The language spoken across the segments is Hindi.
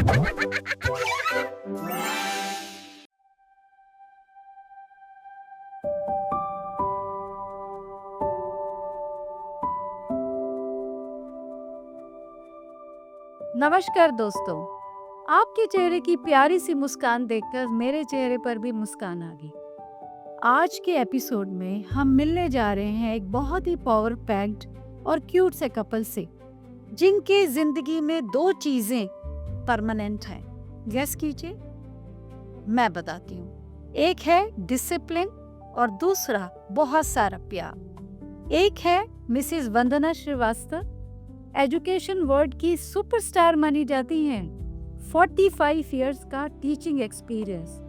नमस्कार दोस्तों, आपके चेहरे की प्यारी सी मुस्कान देखकर मेरे चेहरे पर भी मुस्कान आ गई। आज के एपिसोड में हम मिलने जा रहे हैं एक बहुत ही पावर पैक्ड और क्यूट से कपल से, जिनके जिंदगी में दो चीजें परमानेंट हैं। गेस कीजिए, मैं बताती हूँ। एक है डिसिप्लिन और दूसरा बहुत सारा प्यार। एक है मिसेस वंदना श्रीवास्तव, एजुकेशन वर्ल्ड की सुपरस्टार मानी जाती हैं। 45 इयर्स का टीचिंग एक्सपीरियंस।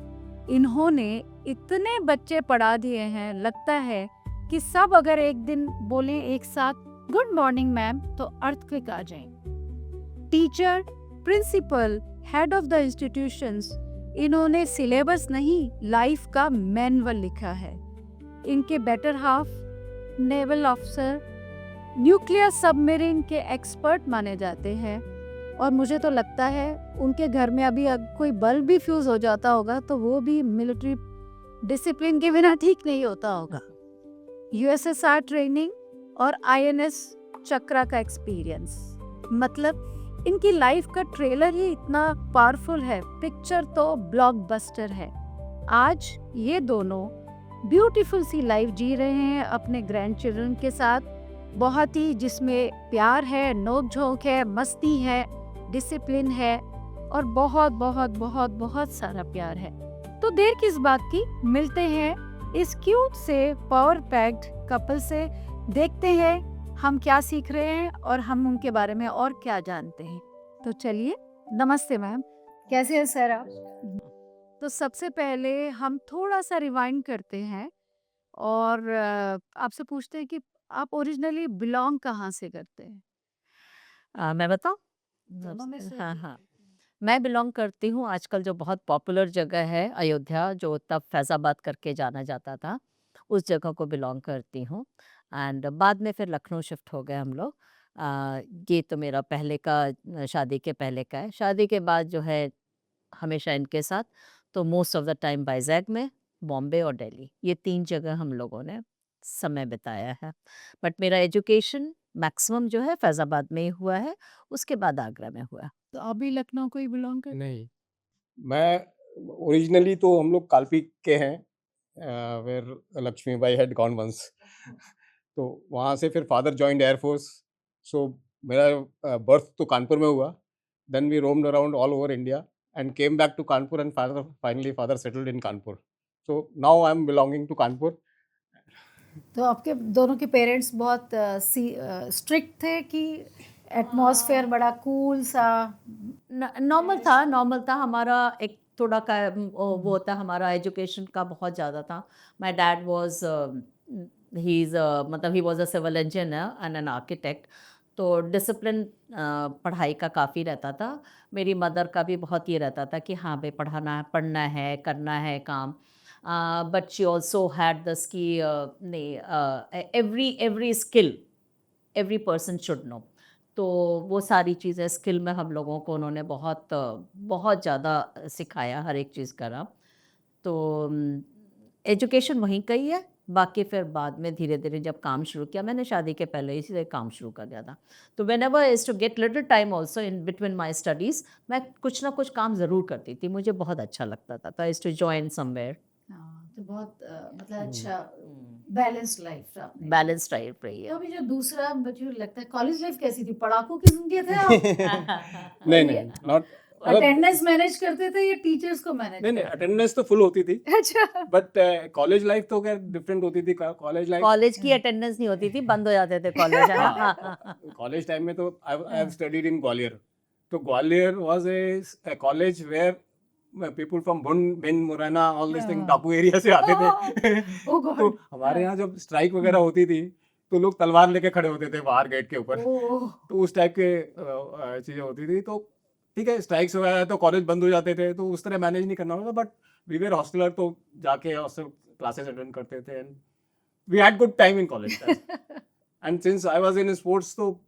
इन्होंने इतने बच्चे पढ़ा दिए हैं, लगता है कि सब अगर एक दिन बोलें एक साथ गुड मॉर्निंग मैम तो अर्थक्वेक आ जाए। Teacher, principal, head of the institutions, इन्होंने सिलेबस नहीं, लाइफ का मैनुअल लिखा है। इनके better half naval officer, nuclear submarine के एक्सपर्ट माने जाते हैं। और मुझे तो लगता है उनके घर में अभी कोई बल्ब भी फ्यूज हो जाता होगा तो वो भी मिलिट्री डिसिप्लिन के बिना ठीक नहीं होता होगा। यूएसएसआर ट्रेनिंग और आईएनएस चक्रा का एक्सपीरियंस, मतलब इनकी लाइफ का ट्रेलर ही इतना पावरफुल है, पिक्चर तो ब्लॉकबस्टर है। आज ये दोनों ब्यूटीफुल सी लाइफ जी रहे हैं अपने ग्रैंड चिल्ड्रन के साथ, बहुत ही जिसमें प्यार है, नोक झोंक है, मस्ती है, डिसिप्लिन है और बहुत बहुत बहुत बहुत सारा प्यार है। तो देर किस बात की, मिलते हैं इस क्यूट से पावर पैक्ड कपल से, देखते हैं हम क्या सीख रहे हैं और हम उनके बारे में और क्या जानते हैं। तो चलिए, नमस्ते मैम, कैसे हैं सर आप? तो सबसे पहले हम थोड़ा सा रिवाइंड करते हैं और आपसे पूछते हैं कि आप ओरिजिनली बिलोंग कहाँ से करते हैं? मैं बताऊँ? दोनों में से हाँ, एक। हाँ। मैं बिलॉन्ग करती हूँ आजकल जो बहुत पॉपुलर जगह है अयोध्या, जो तब फैज़ाबाद करके जाना जाता था, उस जगह को बिलॉन्ग करती हूँ। एंड बाद में फिर लखनऊ शिफ्ट हो गए हम लोग। ये तो मेरा पहले का शादी के पहले का है। शादी के बाद जो है हमेशा इनके साथ, तो मोस्ट ऑफ द टाइम वाइज़ैग में, बॉम्बे और दिल्ली, ये 3 जगह हम लोगों ने समय बिताया है। बट मेरा एजुकेशन मैक्सिमम जो है फैज़ाबाद में ही हुआ है, उसके बाद आगरा में हुआ है। तो आप भी लखनऊ को ही बिलोंग करते? नहीं, मैं ओरिजिनली तो हम लोग कालपी के हैं, where Lakshmibai had gone once. तो वहाँ से फिर father joined air force, so मेरा बर्थ तो कानपुर में हुआ। Then we roamed around all over India and came back to Kanpur and father settled in Kanpur. So now I am belonging to Kanpur. तो आपके दोनों के पेरेंट्स बहुत स्ट्रिक्ट थे कि एटमॉस्फेयर बड़ा कूल सा? नॉर्मल था हमारा। एक थोड़ा वो होता हमारा एजुकेशन का बहुत ज़्यादा था। My dad was he is मतलब he was a civil engineer and an architect, तो डिसिप्लिन पढ़ाई का काफ़ी रहता था। मेरी मदर का भी बहुत ये रहता था कि हाँ भाई पढ़ाना है, पढ़ना है, करना है काम। But she also had this कि नहीं, every skill every person should know. तो वो सारी चीज़ें स्किल में हम लोगों को उन्होंने बहुत ज़्यादा सिखाया, हर एक चीज़ करा। तो एजुकेशन वहीं का ही है। बाकी फिर बाद में धीरे-धीरे जब काम शुरू किया, मैंने शादी के पहले ही से काम शुरू कर दिया था। तो whenever I used to get little time also in between my studies, मैं कुछ ना कुछ काम ज़रूर करती थी। मुझे बहुत अच्छा लगता था। तो I used to join somewhere. हाँ, तो बहुत मतलब हुँ। अच्छा बैलेंस्ड लाइफ आपने। बैलेंस टाइप रही तो है। अभी जो दूसरा मुझे लगता है कॉलेज लाइफ कैसी थी? पढ़ाकू किस्म के थे आप? नहीं, ये नहीं, नॉट मतलब अटेंडेंस मैनेज करते थे या टीचर्स को मैनेज नहीं, नहीं, करते अटेंडेंस तो फुल होती थी, थे? अच्छा। बट कॉलेज लाइफ तो खैर डिफरेंट होती थी। कॉलेज लाइफ, कॉलेज की अटेंडेंस नहीं होती थी, बंद हो जाते थे कॉलेज, है हाँ, ना? कॉलेज टाइम में तो I have studied in Gwalior. तो Gwalior was a college where people from Bhind, Morena, all this thing, डाकू एरिया से आते थे। ओह तो गॉड। हमारे यहाँ जब स्ट्राइक वगैरह होती थी तो लोग तलवार लेके खड़े होते थे बाहर गेट के ऊपर। ओह। तो उस टाइप के चीज़ें होती थी। तो ठीक है, स्ट्राइक्स वगैरह तो कॉलेज बंद हो जाते थे, तो उस तरह मैनेज नहीं करना होता। बट वी वर हॉस्टलर, तो जाके हॉस्टल क्लासेस अटेंड करते थे and we had good time in college. And since I was in sports, so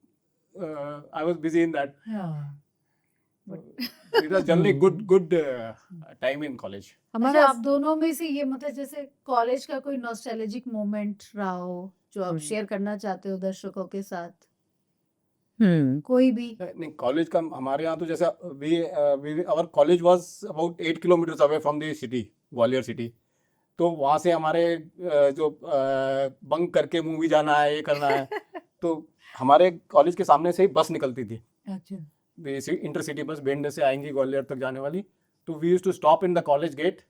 I was busy in that. हाँ। It was generally good time in college. अच्छा, आप दोनों में से ये मतलब जैसे कॉलेज का कोई नॉस्टैल्जिक मोमेंट रहा हो जो आप शेयर करना चाहते हो दर्शकों के साथ, कोई भी? नहीं, कॉलेज का हमारे यहाँ तो जैसा our college was about 8 kilometres away from the city, Gwalior city. तो वहाँ से हमारे जो बंक करके मूवी जाना है, ये करना है, तो हमारे कॉलेज के सामने से ही बस निकलती थी, अच्छा, इंटरसिटी बस बेंडे से आएंगी ग्वालियर तक जाने वाली। तो we used to stop in the college gate,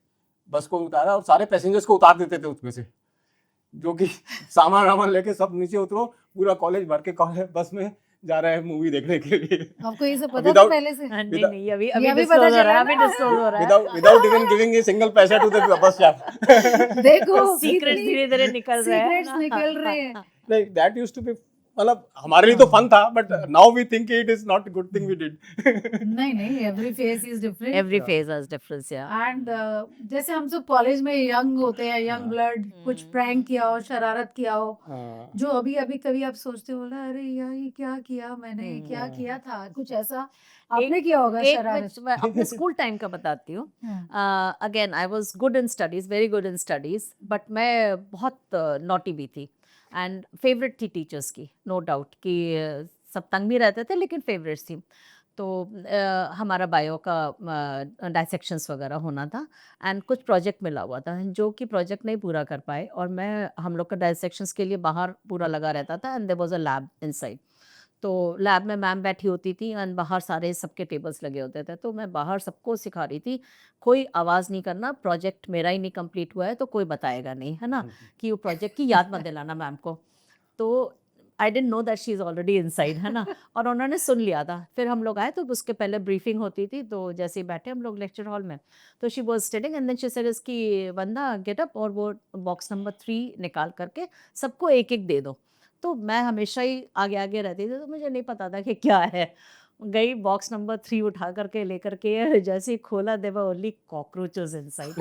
bus को उतारा और सारे पैसेंजर्स को उतार देते थे उसमें से, जो कि सामान वामान लेके सब नीचे उतरो, पूरा कॉलेज भर के कॉलेज बस में जा रहे हैं मूवी देखने के लिए, आपको ये सब पता था Without- पहले से? नहीं Without- नहीं, अभी ये अभी अभी डिस्क्लोज पता हो रहा है, चला अभी ना। डिस्क्लोज हो रहा है। Without even giving a single पैसा टू द बस स्टॉप। देखो सीक्रेट्स धीरे-धीरे निकल रहे हैं। सीक्रेट्स निकल रहे हैं। नहीं, दैट यूज्ड टू बी, मतलब हमारे लिए तो फन था, but now we think it is not a good thing we did. नहीं नहीं, every face is different. Every phase has difference, या एंड जैसे हम सब कॉलेज में यंग होते हैं, यंग हाँ। ब्लड, कुछ प्रैंक किया हो, शरारत किया हो, हाँ, जो अभी अभी कभी आप सोचते हो ना, अरे यार ये क्या किया मैंने, क्या किया था, कुछ ऐसा आपने किया होगा एक शरारत? which मैं अपने स्कूल टाइम का बताती हूँ। Again I was good in studies, very good in studies, but मैं बहुत नॉटी भी थी एंड फेवरेट थी टीचर्स की, नो डाउट कि सब तंग भी रहते थे लेकिन फेवरेट्स थी। तो हमारा बायो का डाइसेक्शंस वगैरह होना था एंड कुछ प्रोजेक्ट मिला हुआ था जो कि प्रोजेक्ट नहीं पूरा कर पाए, और मैं हम लोग का डाइसेक्शंस के लिए बाहर पूरा लगा रहता था and there was a lab inside. तो लैब में मैम बैठी होती थी एंड बाहर सारे सबके टेबल्स लगे होते थे, तो मैं बाहर सबको सिखा रही थी कोई आवाज़ नहीं करना, प्रोजेक्ट मेरा ही नहीं कंप्लीट हुआ है तो कोई बताएगा नहीं, है ना, कि वो प्रोजेक्ट की याद मत दिलाना मैम को। तो I don't know that she is already inside, है ना, और उन्होंने सुन लिया था। फिर हम लोग आए तो उसके पहले ब्रीफिंग होती थी, तो जैसे ही बैठे हम लोग लेक्चर हॉल में, तो she was studying and then she said इसकी वंदा गेट अप और वो बॉक्स नंबर 3 निकाल करके सबको एक एक दे दो। तो मैं हमेशा ही आगे आगे रहती थी, तो मुझे नहीं पता था कि क्या है। गई बॉक्स नंबर 3 उठा करके लेकर के जैसे ही खोला, there were only cockroaches inside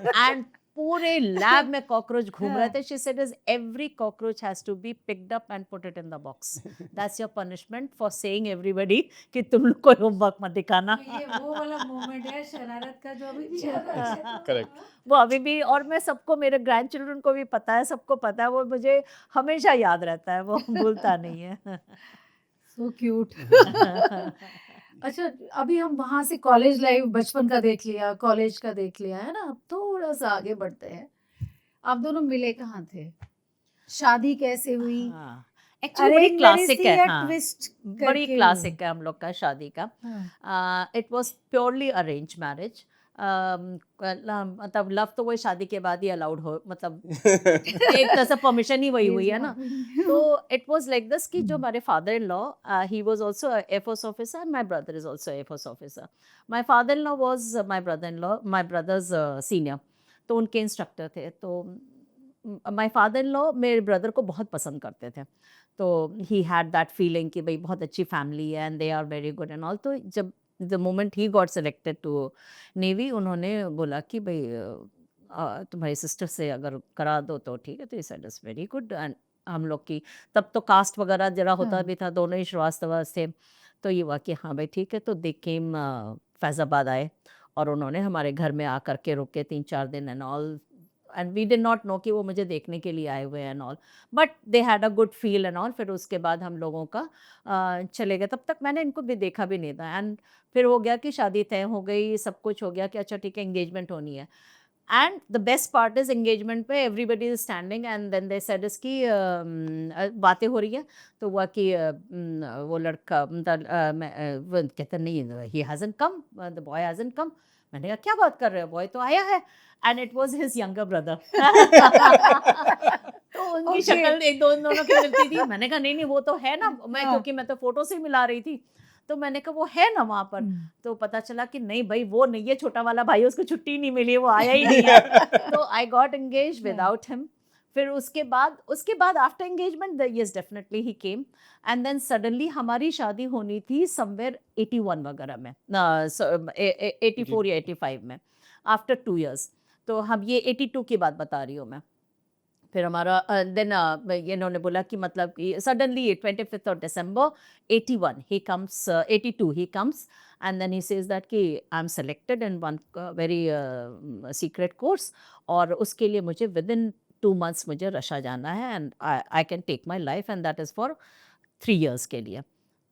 and पूरे लैब में कॉकरोच घूम रहे थे। She said is every cockroach has to be picked up and put it in the box, that's your punishment for saying everybody कि तुम लोग कोई होमवर्क मत दिखाना। तो ये वो वाला मोमेंट है शरारत का जो अभी भी याद है। करेक्ट। वो अभी भी, और मैं सबको, मेरे ग्रैंड चिल्ड्रन को भी पता है, सबको पता है, वो मुझे हमेशा याद रहता है, वो भूलता नहीं है। So cute. अच्छा, अभी हम वहां से कॉलेज लाइफ, बचपन का देख लिया, कॉलेज का देख लिया, है ना, अब थोड़ा सा आगे बढ़ते हैं। आप दोनों मिले कहाँ थे? शादी कैसे हुई? हाँ, एक्चुअली बड़ी अरेंज मैरिज क्लासिक थी है, या हाँ, ट्विस्ट बड़ी करके क्लासिक है हम लोग का शादी का। हाँ। It was purely arrange marriage. मतलब लव तो वही शादी के बाद ही अलाउड हो, मतलब एक तरह से परमिशन ही वही हुई है ना। तो इट वाज लाइक दिस कि जो हमारे father in law, he was also air force officer and my brother is also air force officer. My father in law was my brother in law, my brothers senior, तो उनके इंस्ट्रक्टर थे। तो माय फादर इन लॉ मेरे ब्रदर को बहुत पसंद करते थे, तो ही हैड दैट फीलिंग कि भाई बहुत अच्छी फैमिली है and they are very good and all. तो जब the moment he got selected to navy, उन्होंने बोला कि भाई तुम्हारी सिस्टर से अगर करा दो तो ठीक है। तो इस इज वेरी गुड। एंड हम लोग की तब तो कास्ट वगैरह जरा होता हाँ। भी था, दोनों ही श्रीवास्तव थे। तो ये हुआ कि हाँ भाई ठीक है। तो दे केम फैजाबाद आए और उन्होंने हमारे घर में आकर के रुके 3-4 दिन and all, and we did not know कि वो मुझे देखने के लिए आए हुए हैं and all, but they had a good feel and all. फिर उसके बाद हम लोगों का चले गए। तब तक मैंने इनको भी देखा भी नहीं था। एंड फिर हो गया कि शादी तय हो गई, सब कुछ हो गया कि अच्छा ठीक है एंगेजमेंट होनी है। And the best part is engagement पे everybody is standing and then they said is की बातें हो रही है। तो हुआ कि वो लड़का वो कहते नहीं, he hasn't come, the boy hasn't come. मैंने कहा क्या बात कर रहे हो, बॉय तो आया है। And it was his younger brother. तो उनकी Okay. शक्ल एक दोनों की मिलती थी। मैंने कहा नहीं नहीं वो तो है ना, मैं हाँ। क्योंकि मैं तो फोटो से ही मिला रही थी। तो मैंने कहा वो है ना वहाँ पर। तो पता चला कि नहीं भाई वो नहीं है, छोटा वाला भाई, उसको छुट्टी नहीं मिली, वो आया ही नहीं है। तो I got engage without him. फिर उसके बाद after engagement yes definitely he came. And then suddenly हमारी शादी होनी थी समवेयर 81 वगैरह में, 84 या 85 में, आफ्टर 2 years। तो हम ये 82 की बात बता रही हूँ मैं। फिर हमारा देन इन्होंने बोला कि मतलब कि suddenly 25th of December 81 he comes 82 he comes and then he says that कि I'm selected in one very secret course और उसके लिए मुझे within 2 months मुझे रशा जाना है and I can take my life and that is for 3 years के लिए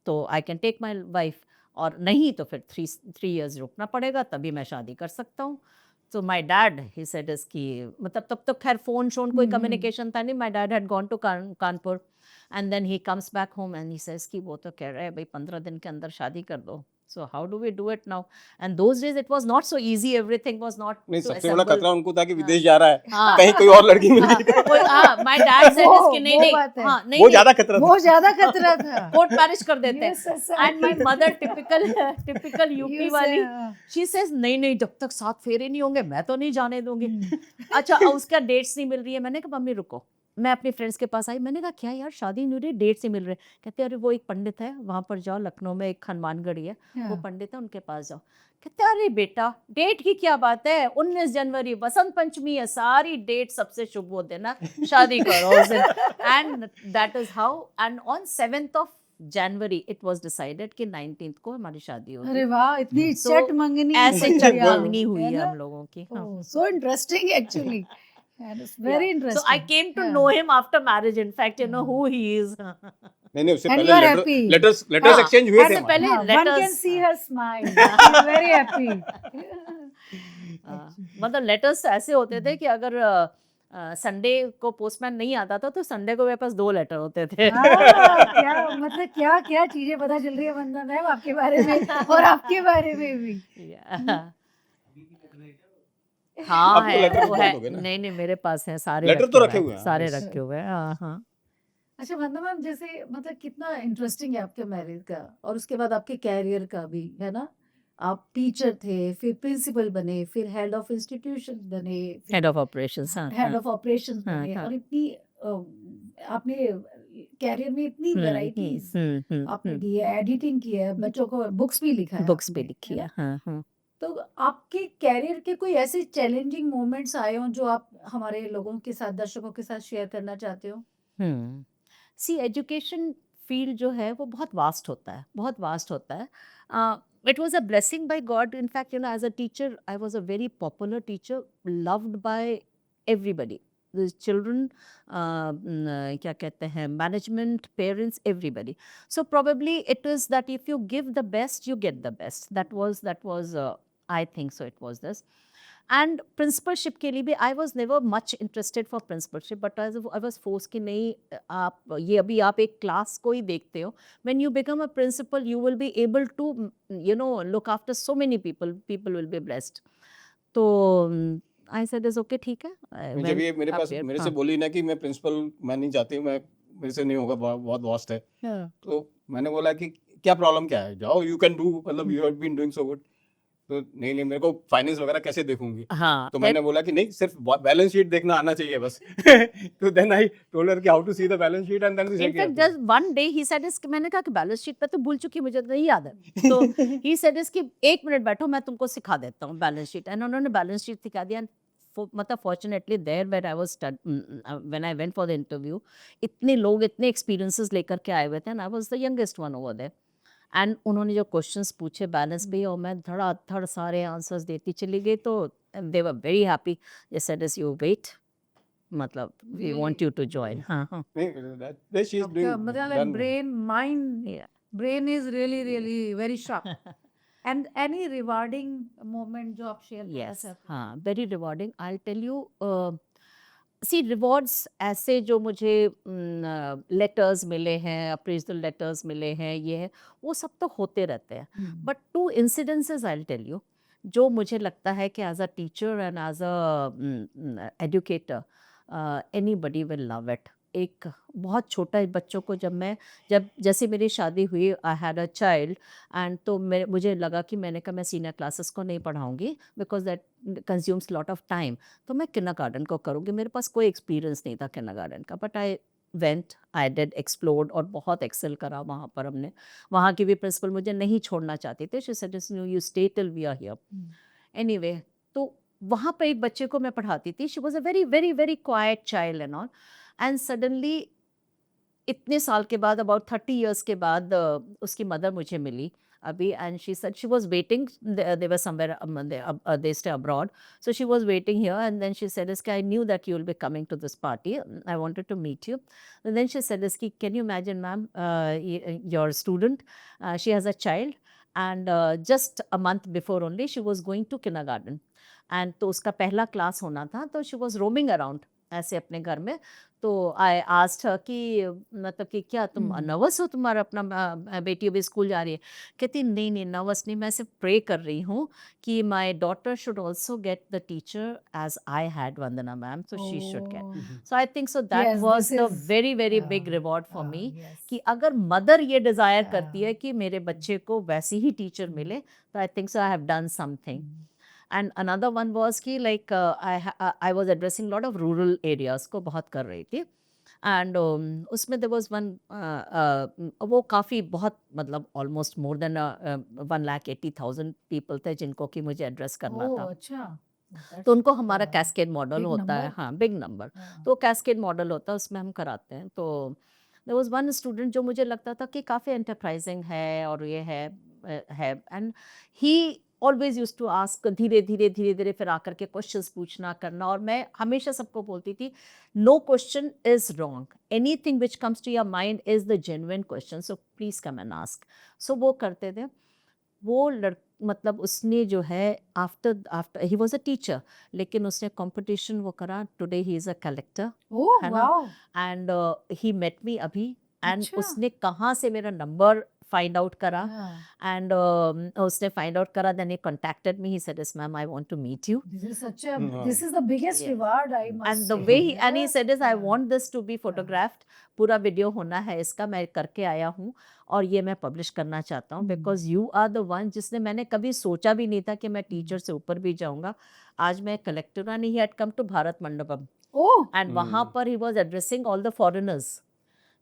तो I can take my wife और नहीं तो फिर 3 years रुकना पड़ेगा तभी मैं शादी कर सकता हूँ तो my dad he said is कि मतलब तब तक खैर फोन शोन कोई कम्युनिकेशन था नहीं my dad had gone to Kanpur and then he comes back home and he says कि वो तो कह रहे हैं भाई 15 दिन के अंदर शादी कर दो so how do we do it now and those days it was not so easy everything was not नहीं सबसे बड़ा खतरा उनको था कि विदेश जा रहा है हाँ। कहीं कोई और लड़की मिल गई माय डैड सेड इज कि नहीं वो नहीं बात है। हाँ नहीं वो ज्यादा खतरा था वो ज्यादा खतरा था कोर्ट मैरिज कर देते Yes, हैं yes, and my mother typical UP You वाली say, हाँ। शी सेज नहीं नहीं जब तक 7 फेरे नहीं होंगे मैं तो नहीं जाने दूंगी अच्छा अब उसका डेट्स नहीं मिल रही है मैंने कहा मम्मी रुको मैं अपनी फ्रेंड्स के पास आई मैंने कहा क्या यार शादी नहीं हो रही डेट्स नहीं मिल रहे कहते अरे वो एक पंडित है वहाँ पर जाओ लखनऊ में एक हनुमानगढ़ी है वो हाँ। पंडित है उनके पास जाओ कहते अरे बेटा डेट की क्या बात है 19 जनवरी बसंत पंचमी है सारी डेट सबसे शुभ वो देना शादी करो उस दिन and that is how and on 7th of January it was decided कि 19th को हमारी शादी होगी अरे वाह इतनी So, चट मंगनी ऐसे हुई चट है, मंगनी हुई है ना? हम लोगों की हाँ. Oh, so interesting actually. And it's very interesting. So I came to Yeah. know him after marriage. In fact, you know who he is. नहीं नहीं उससे And पहले you are happy. लेटर्स हाँ, एक्सचेंज हुए उससे थे पहले हाँ, one letters- can see her smile. She's very happy. मतलब लेटर्स ऐसे होते थे कि अगर संडे को पोस्टमैन नहीं आता था तो संडे को मेरे पास 2 लेटर होते थे क्या मतलब क्या क्या चीजें पता चल रही है वंदना मैम आपके बारे में और आपके बारे में भी. हाँ आपको है letter वो बहुत है हो गए ना? नहीं नहीं मेरे पास है सारे Letter तो रखे हुए हैं, सारे हाँ, रखे हुए हैं हाँ हाँ अच्छा वंदना मैम जैसे मतलब कितना इंटरेस्टिंग है आपके मैरिज का और उसके बाद आपके कैरियर का भी है ना आप टीचर थे फिर प्रिंसिपल बने फिर हेड ऑफ इंस्टीट्यूशन बने हेड ऑफ ऑपरेशंस हाँ हेड हाँ ऑफ ऑपरेशंस हाँ, बने हाँ। और इतनी आपने कैरियर में इतनी वैरायटीज आपने की है एडिटिंग की है बच्चों को बुक्स भी लिखा है बुक्स आपने, पे लिखी है है ना? हाँ हाँ तो आपके कैरियर के कोई ऐसे चैलेंजिंग मोमेंट्स आए हो जो आप हमारे लोगों के साथ दर्शकों के साथ शेयर करना चाहते हो सी एजुकेशन फील्ड जो है वो बहुत वास्ट होता है बहुत वास्ट होता है it was a blessing by God in fact you know as a teacher I was a very popular teacher loved by everybody children क्या कहते हैं management parents everybody so probably it is that if you give the best you get the best that was I think so it was this and principalship के लिए भी I was never much interested for principalship but I was forced कि नहीं आप ये अभी आप एक क्लास को ही देखते हो when you become a principal you will be able to you know look after so many people will be blessed तो I said is okay ठीक है I जब went ये मेरे up पास there, मेरे से हाँ, बोली ना कि मैं प्रिंसिपल मैं नहीं चाहती मैं मेरे से नहीं होगा बहुत वास्ट है हाँ, तो मैंने बोला कि क्या प्रॉब्लम क्या है जाओ यू कैन डू मतलब you have been doing so good तो नहीं नहीं मेरे को फाइनेंस वगैरह कैसे देखूंगी हाँ तो मैंने बोला कि नहीं सिर्फ बैलेंस शीट देखना आना चाहिए बस तो देन आई टोल्ड हर कि how to see the balance sheet and then she In fact, just one day he said is मैंने कहा कि बैलेंस शीट पे तो भूल चुकी मुझे तो नहीं याद है तो he said is कि 1 मिनट बैठो मैं तुमको सिखा देता हूँ बैलेंस शीट एंड उन्होंने बैलेंस शीट सिखा दिया मतलब fortunately there where I was when I went for the interview इतने लोग इतने एक्सपीरियंसेस लेकर के आए हुए थे and I was the youngest one over there and उन्होंने जो क्वेश्चंस पूछे बैलेंस पे और मैं धड़ाधड़ सारे आंसर्स देती चली गई तो they were very happy they said is you wait मतलब we want you to join हाँ हाँ that she is doing आपका मतलब done brain mind Yeah. Brain is really really very sharp and any rewarding moment जो आप शेयर करना Yes, चाहते हो हाँ very rewarding. I'll tell you. See rewards ऐसे जो मुझे लेटर्स मिले हैं अप्रेजल लेटर्स मिले हैं ये है वो सब तो होते रहते हैं but 2 incidences I tell you जो मुझे लगता है कि as a teacher and as a educator anybody will love it एक बहुत छोटा बच्चों को जब जैसे मेरी शादी हुई I had a child and तो मुझे लगा कि मैंने कहा मैं सीनियर क्लासेस को नहीं पढ़ाऊंगी because that consumes lot of time तो मैं किंडरगार्टन को करूँगी मेरे पास कोई एक्सपीरियंस नहीं था किंडरगार्टन का बट आई डिड एक्सप्लोर्ड और बहुत एक्सेल करा वहाँ पर हमने वहाँ की भी प्रिंसिपल मुझे नहीं छोड़ना चाहती थे she said you stay till we are here anyway तो वहाँ पे एक बच्चे को मैं पढ़ाती थी, she was a very very very quiet child and all, and suddenly इतने साल के बाद, अबाउट 30 इयर्स के बाद, उसकी मदर मुझे मिली अभी, and she said she was waiting, they were somewhere, they stay abroad, so she was waiting here, and then she said, "Iski, I knew that you will be coming to this party. I wanted to meet you." And then she said, "Iski, can you imagine, ma'am, your student, she has a child, and just a month before only she was going to kindergarten, and तो उसका पहला क्लास होना था, तो she was roaming around ऐसे अपने घर में, तो आई आस्क्ड हर कि मतलब कि क्या तुम नर्वस हो, तुम्हारा अपना बेटी अभी स्कूल जा रही है? कहती नहीं नहीं नर्वस नहीं, मैं सिर्फ प्रे कर रही हूँ कि my daughter should also get the teacher as I had Vandana ma'am, so she should get, Oh, so I think so that yes, was this the is very very big uh, reward for me, yes. कि अगर मदर ये डिजायर करती है Uh, कि मेरे बच्चे को वैसी ही टीचर मिले, तो I think so I have done something. And another one was कि like I was addressing lot of rural areas को बहुत कर रही थी, एंड उसमें देयर वाज वन, वो काफ़ी बहुत मतलब ऑलमोस्ट मोर देन 1,80,000 पीपल थे जिनको कि मुझे एड्रेस करना Oh, था. अच्छा. तो That's उनको हमारा कैस्केड मॉडल big होता है, number. हाँ बिग नंबर, हाँ. तो कैस्केड मॉडल होता है, उसमें हम कराते हैं. तो देयर वाज वन स्टूडेंट जो मुझे लगता था कि काफ़ी एंटरप्राइजिंग है और ये है, and he always used to ask, धीरे धीरे धीरे धीरे फिर आकर के क्वेश्चंस पूछना करना, और मैं हमेशा सबको बोलती थी no question is wrong, anything which comes to your mind is the genuine question, so please come and ask. So वो करते थे. वो मतलब उसने जो है after after he was a teacher, लेकिन उसने कंपटीशन वो करा, today he is a collector, Oh, है ना, wow. And he met me अभी, एंड अच्छा. उसने कहाँ से मेरा नंबर फाइंड आउट करा, हाँ. एंड उसने फाइंड आउट करा, then he contacted me, he said yes ma'am I want to meet you. This is such a हाँ. this is the biggest Yes. reward, I must And the say. way he, and he Yeah. said is I Yeah. want this to be photographed, पूरा वीडियो होना है इसका, मैं करके आया हूँ और ये मैं पब्लिश करना चाहता हूँ, because you are the one जिसने, मैंने कभी सोचा भी नहीं था कि मैं टीचर से ऊपर भी जाऊंगा. आज मैं collector, and he had come to Bharat Mandapam, Oh. And वहाँ पर he was addressing all the foreigners.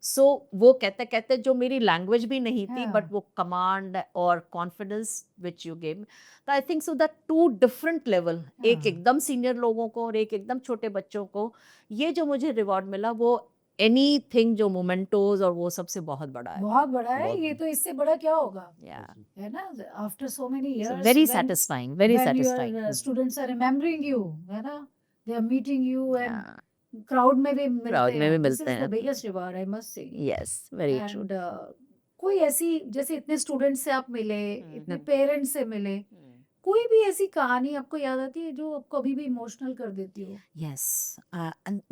So वो कहते कहते जो मेरी लैंग्वेज भी नहीं थी, हाँ. बट वो कमांड और कॉन्फिडेंस विच यू गेव, तो I think so that to different level, एक हाँ. एकदम सीनियर लोगों को और एक एकदम छोटे बच्चों को, ये जो मुझे रिवॉर्ड मिला वो एनीथिंग जो मोमेंटोज और वो सबसे बहुत बड़ा है. बहुत बड़ा है बहुत ये, तो इससे बड़ा क्या होगा, या है ना? After so many years, very when satisfying, very when satisfying. your students are remembering you, है ना? They are meeting you and crowd में भी मिलते क्राउड में भी हैं. This मिलते is the हैं. biggest reward, I must say. Yes, very true. And कोई ऐसी, जैसे इतने स्टूडेंट से आप मिले, इतने पेरेंट्स से मिले, कोई भी ऐसी कहानी आपको याद आती है जो आपको अभी भी इमोशनल कर देती हो? यस,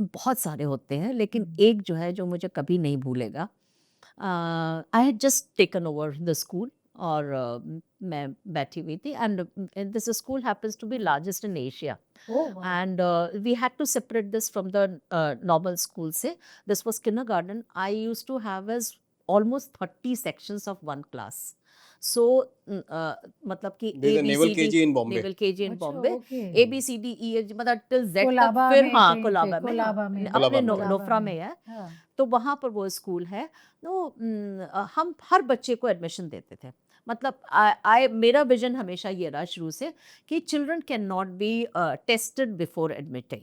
बहुत सारे होते हैं, लेकिन हम्म. एक जो है जो मुझे कभी नहीं भूलेगा. I had just taken over the school, और मैं बैठी हुई थी, and this school happens to be largest in Asia, Oh, wow. and we had to separate this from the normal school say. This was kindergarten. I used to have as almost 30 sections of one class. So मतलब कि There's a naval ABCD, KG in Bombay. naval KG in अच्छा, Bombay, okay. ABCD EF मतलब till Z तक, कोलाबा फिर में हाँ कहीं पे, कोलाबा में, कोलाबा में, अपने कोलाबा में। नोफ्रा में है. हाँ. तो वहाँ पर वो स्कूल है. तो हम हर बच्चे को एडमिशन देते थे. मतलब मेरा विजन हमेशा ये रहा शुरू से कि children can not be tested before admitting,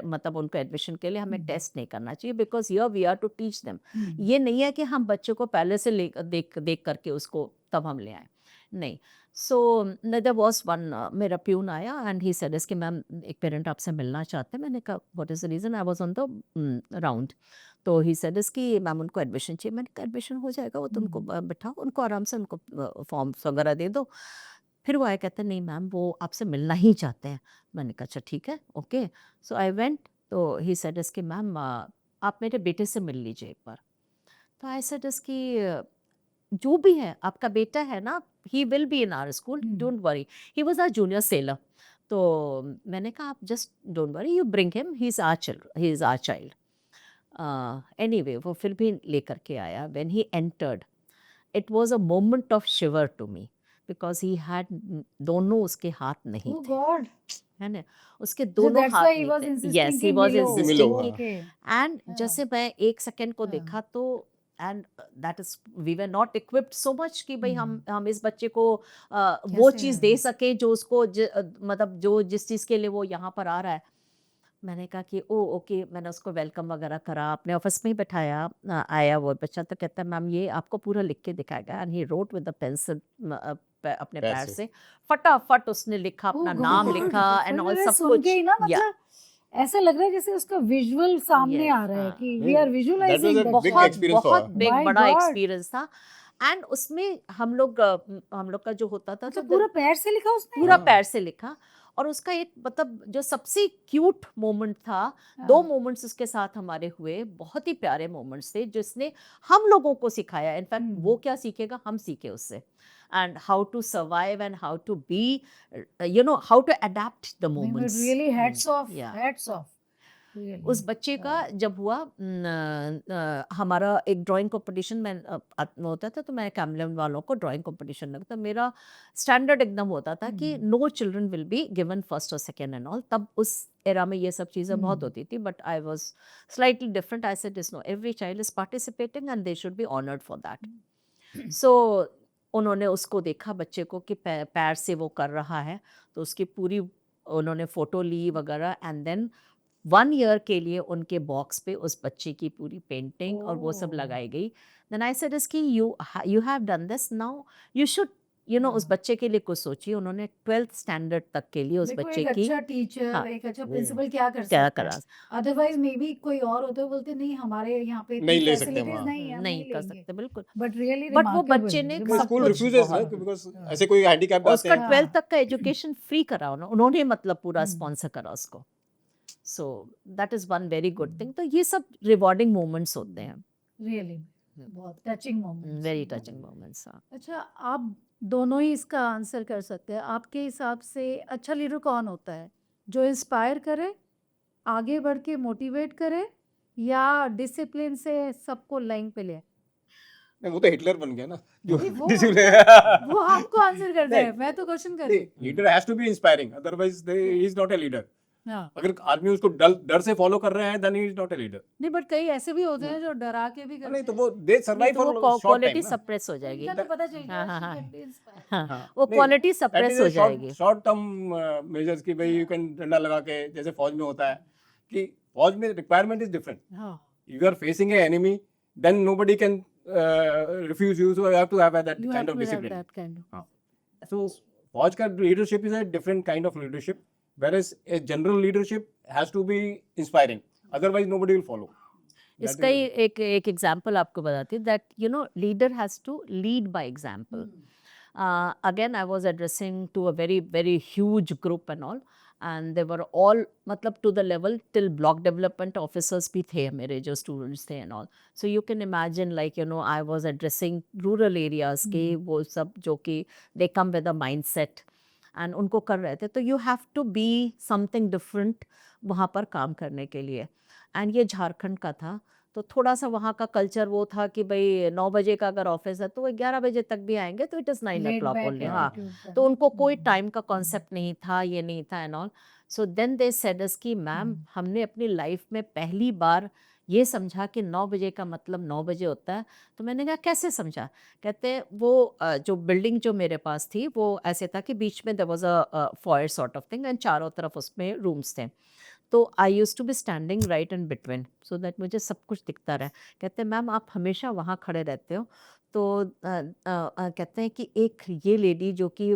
मतलब उनको एडमिशन के लिए हमें टेस्ट नहीं करना चाहिए, because here we are to teach them. ये नहीं है कि हम बच्चे को पहले से देख करके उसको तब हम ले आए, नहीं. सो देयर वाज वन, मेरा प्यून आया एंड ही सेड कि मैम एक पेरेंट आपसे मिलना चाहते हैं. मैंने कहा what is the reason, I was on the round. तो ही सेड कि मैम उनको एडमिशन चाहिए. मैंने कहा एडमिशन हो जाएगा, वो तुमको बिठाओ उनको आराम से, उनको फॉर्म्स वगैरह दे दो. फिर वो आए कहते नहीं मैम वो आपसे मिलना ही चाहते हैं. मैंने कहा अच्छा ठीक है, ओके. So I went. तो ही सेड कि मैम आप मेरे बेटे से मिल लीजिए एक बार. तो आई सेड कि जो भी है आपका बेटा है ना, he will be in our school, don't worry. He was our junior sailor. तो मैंने कहा आप just don't worry, you bring him, he is our child. Anyway वो फिर भी लेकर के आया. When he entered, it was a moment of shiver to me, because he had, दोनों उसके हाथ नहीं Oh थे, God. है ना, उसके So दोनों that's हाथ why he नहीं was थे. insisting यस, ही कि वाज मिलो. मिलो, इंसिस्टिंग. हाँ. Okay. एंड हाँ. जैसे मैं एक सेकंड को हाँ. देखा तो and that is we were not equipped so much कि भाई हम इस बच्चे को वो कैसे चीज़ दे सके जो उसको मतलब जो जिस चीज़ के लिए वो यहाँ पर आ रहा है। मैंने कहा कि ओ ओके, मैंने उसको वेलकम वगैरह करा, अपने ऑफिस में ही बैठाया। आया वो बच्चा तो कहता है मैम ये आपको पूरा लिख के दिखाएगा, and he wrote with the pencil अपने पैर पैसे। से फटाफट उसने लिखा, Oh अपना नाम God! लिखा एंड ऑल मतलब सब सुन के कुछ। ही ना या मतलब ऐसा लग रहा है जैसे उसका विजुअल सामने यस आ रहा है हाँ कि वी नहीं, are that was visualizing a that big बहुत experience for बहुत her. बिग My बड़ा God! एक्सपीरियंस था। एंड उसमें हम लोग का जो होता था अच्छा तो पूरा पैर से लिखा उसने? पूरा हाँ। पैर से लिखा। और उसका एक मतलब जो सबसे क्यूट मोमेंट था, दो हाँ। मोमेंट्स उसके साथ हमारे हुए, बहुत ही प्यारे मोमेंट्स थे जिसने हम लोगों को सिखाया। इनफैक्ट वो क्या सीखेगा, हम सीखे उससे, and how to survive and how to be how to adapt the नहीं, but moments. really hats off, या hats off. Really. उस बच्चे का जब हुआ हमारा एक ड्राइंग कंपटीशन में होता था, तो मैं कैमलिन वालों को ड्राइंग कंपटीशन लगता, मेरा स्टैंडर्ड एकदम होता था कि no children will be given first और सेकेंड एंड ऑल। तब उस एरा में ये सब चीज़ें बहुत होती थी, but I was slightly different. I said no, every child is participating and they should be honoured for that. So उन्होंने उसको देखा बच्चे को कि पैर से वो कर रहा है, तो उसकी पूरी उन्होंने फोटो ली वगैरह, एंड देन 1 ईयर के लिए उनके बॉक्स पे उस बच्चे की पूरी पेंटिंग और वो सब Oh. लगाई गई। देन आई सेड इसकी you have done this, now you should उस बच्चे के लिए कुछ सोचिए। उन्होंने 12th स्टैंडर्ड तक के लिए उस देखो बच्चे एक की अच्छा टीचर, हाँ एक अच्छा नहीं। प्रिंसिपल क्या कर क्या सकता है? करा अदरवाइज मे बी कोई और होते बोलते नहीं हमारे यहाँ पे इतनी नहीं ले सकते फैसिलिटीज वहाँ। नहीं है, हम नहीं नहीं कर लेंगे। सकते बिल्कुल। बट रियली बट वो रिमार्केबल, बच्चे ने नहीं, सब स्कूल कुछ रिफ्यूजेस ना बहुत बिकॉज हाँ। ऐसे कोई हैंडीकैप और आते उसका हैं। 12th तक का एजुकेशन फ्री करा उन्होंने मतलब पूरा हम्म। स्पॉन्सर करा उसको। So that is one very good thing. तो ये सब रिवॉर्डिंग मोमेंट्स होते हैं, रियली बहुत touching moments. Very touching moments. अच्छा, आप दोनों ही इसका आंसर कर सकते हैं। आपके हिसाब से अच्छा लीडर कौन होता है? जो इंस्पायर करे, आगे बढ़ के मोटिवेट करे, या डिसिप्लिन से सबको लाइन पे ले आए? नहीं, वो तो हिटलर बन गया ना जो नहीं, वो discipline- वो आपको आंसर करना है, नहीं, मैं तो क्वेश्चन कर रही नहीं, हूँ। Leader has to be inspiring, otherwise he is not a leader. हाँ। अगर आदमी उसको डर से फॉलो कर रहे हैं then he is not a leader. नहीं, बट कई ऐसे भी होते हैं जो डरा के भी करते नहीं तो हैं। वो दे नहीं सर्वाइव तो वो फॉर शॉर्ट क्वालिटी टाइम ना। सप्रेस हो जाएगी। इनका तो पता चल गया, हाँ, she हाँ, can be inspired. हाँ, हाँ, वो नहीं, क्वालिटी that सप्रेस is हो a जाएगी। शॉर्ट टर्म मेजर्स की भाई यू कैन डंडा लगा के, जैसे फौज में होता है कि फौज में रिक्वायरमेंट इज डिफरेंट। हाँ। You are facing an enemy, then nobody can refuse you, so you have to have that You have kind of to have discipline. that kind of. हाँ. So फौज का leadership is a different kind of leadership, whereas a general leadership has to be inspiring, otherwise nobody will follow. That इसका is- ही एक एग्जांपल आपको बताती हूँ, that leader has to lead by example. Again I was addressing to a very very huge group and all, and they were all मतलब to the level till block development officers भी थे मेरे जो स्टूडेंट्स थे and all. So you can imagine like I was addressing rural areas के वो सब जो कि they come with a mindset and उनको कर रहे थे। तो you have to be something different वहाँ पर काम करने के लिए। एंड ये झारखंड का था, तो थोड़ा सा वहाँ का कल्चर वो था कि भाई 9 बजे का अगर ऑफिस है तो वो 11 बजे तक भी आएंगे, तो it is 9 Laid o'clock back only. हाँ, attitude था तो ना? उनको कोई टाइम का कॉन्सेप्ट नहीं था, ये नहीं था and all. So then they said us कि मैम हमने अपनी लाइफ में पहली बार ये समझा कि 9 बजे का मतलब 9 बजे होता है। तो मैंने कहा कैसे समझा? कहते वो जो बिल्डिंग जो मेरे पास थी वो ऐसे था कि बीच में there was a fire sort of thing and चारों तरफ उसमें रूम्स थे। तो I use to be standing right in between so that मुझे सब कुछ दिखता रहे। कहते हैं मैम आप हमेशा वहाँ खड़े रहते हो। तो कहते हैं कि एक ये लेडी जो कि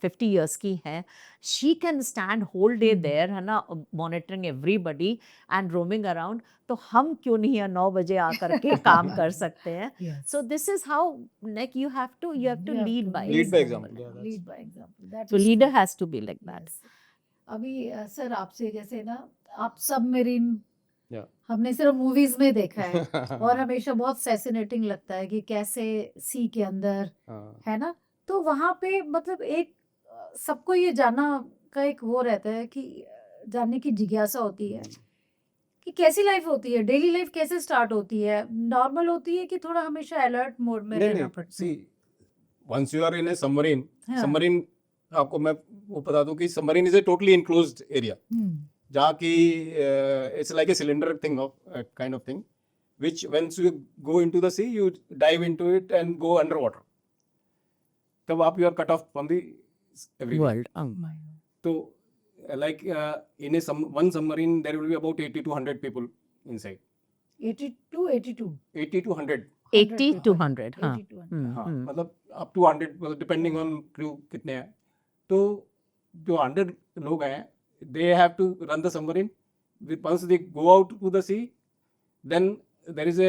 50 ईयर्स की है, she can stand whole day there, है ना, monitoring everybody and roaming around. तो हम क्यों नहीं है 9 बजे आकर के काम कर सकते हैं? Yes. So this is how like you have to You have lead to by Lead by example. example, yeah, that's- Lead by example. That so is leader true. Has to be like that. Yes. अभी सर आपसे जैसे ना, आप सबमरीन Yeah. हमने सिर्फ मूवीज में देखा है और हमेशा बहुत फैसिनेटिंग लगता है कि कैसे सी के अंदर, हाँ, है ना? तो वहाँ पे मतलब एक सबको ये जानना का एक वो रहता है कि जानने की जिज्ञासा होती है कि कैसी लाइफ होती है, डेली लाइफ कैसे स्टार्ट होती है, नॉर्मल होती है कि थोड़ा हमेशा अलर्ट मोड में नहीं रहना नहीं पड़ता है? See once you are in a submarine, हाँ। सबमरीन आपको मैं वो बता दूं कि submarine is a totally enclosed area, जहाँ की it's like a cylinder thing of kind of thing which once you go into the sea, you dive into it and go underwater. तब आप you are cut off from the everything. World. So, like in a one submarine, there will be about 80 to 100 people inside. 82 82 80 to 100. 80 to 100. हाँ. 80 to 100 हाँ, मतलब up to 100, मतलब depending on crew कितने हैं. तो जो 100 लोग हैं, they have to run the submarine. Once they go out to the sea, then there is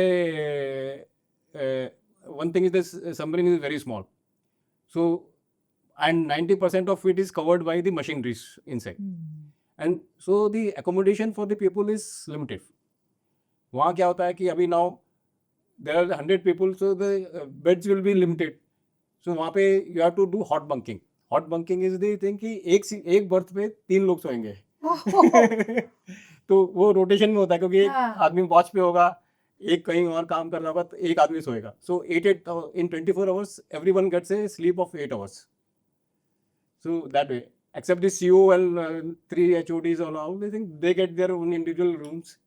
one thing is this submarine is very small. So, and 90% of it is covered by the machineries inside. And so the accommodation for the people is limited. वहाँ क्या होता है कि अभी now there are 100 people, so the beds will be limited. So वहाँ पे you have to do hot bunking. Hot bunking is the thing कि एक बर्थ पे 3 लोग सोएंगे. तो वो रोटेशन में होता है क्योंकि एक आदमी वॉच पे होगा, एक कहीं और काम कर रहा होगा, तो एक आदमी सोएगा. So 8 in 24 hours everyone gets a sleep of 8 hours. So that way, except the CO and 3 HODs and all, they think they get their own individual rooms.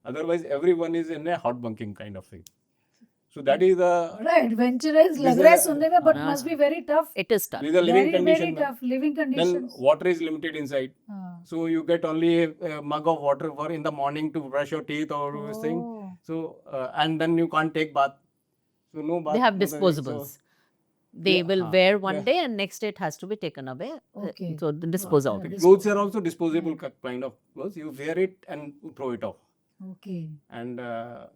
Otherwise, everyone is in a hot bunking kind of thing. So that is the बड़ा adventurous लग रहा है सुनने में, but must be very tough. It is tough. these are living Very condition. tough living Then conditions. water is limited inside. हाँ. So you get only a mug of water for in the morning to brush your teeth or this thing. Oh. So and then you can't take bath. So no bath. They have no nothing. disposables. They Yeah, will हाँ, wear one yeah. day and next day it has to be taken away. Okay. So they dispose out. Yeah, Clothes are also disposable kind of clothes. You wear it and throw it off. Okay. And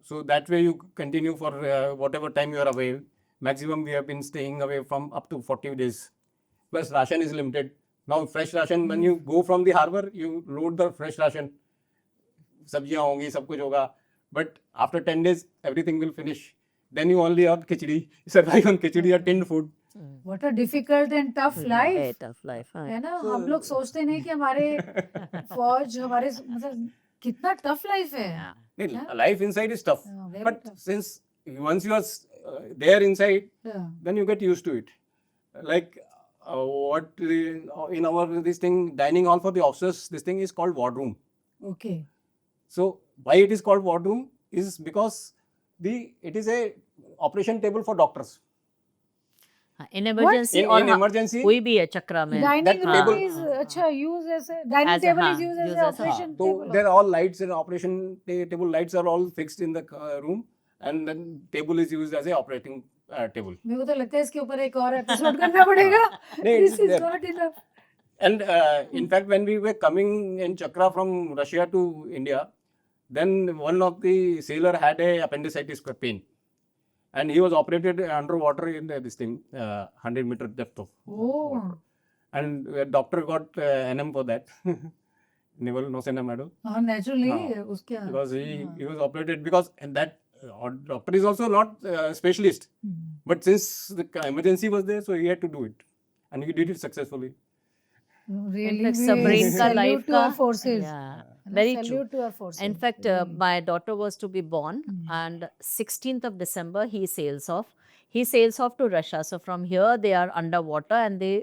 so that way you continue for whatever time you are away. Maximum we have been staying away from up to 40 days. Plus ration is limited. Now fresh ration, when you go from the harbor, you load the fresh ration. सब्जियां होंगी, सब कुछ होगा. But after 10 days, everything will finish. Then you only have khichdi. Survive on khichdi or tinned food. What a difficult and tough life. Very tough life. हाँ. है ना, हम लोग सोचते नहीं कि हमारे फौज हमारे मतलब कितना टफ लाइफ है. नहीं, life inside is tough. Yeah, very But tough. since once you are there inside, Yeah. then you get used to it. Like what in our this thing dining hall for the officers, this thing is called wardroom. Okay. So why it is called wardroom is because it is a operation table for doctors. हाँ, in emergency In और हाँ, emergency, कोई भी है चक्रा में. Dining that room table- is अच्छा use as a dining As a- table हाँ, is used as use a as a- operation so table. there are all lights and operation table lights are all fixed in the room, and then table is used as a operating table. मेरे को तो लगता है इसके ऊपर एक और एपिसोड करना पड़ेगा. नहीं, This is there- not enough. And in fact, when we were coming in Chakra from Russia to India, then one of the sailor had a appendicitis pain, and he was operated underwater in this thing, 100-meter depth of Oh. water, and a doctor got NM for that, naval Nausena medal, हाँ, naturally हाँ. उसके because he was operated because and that doctor is also not specialist, but since the emergency was there, so he had to do it, and he did it successfully. really In fact, we submarine का salute life to our का forces. yeah, है ना, very true. salute to our forces. In fact, Really. my daughter was to be born, Mm. and 16th of December he sails off. He sails off to Russia. So from here they are underwater, and they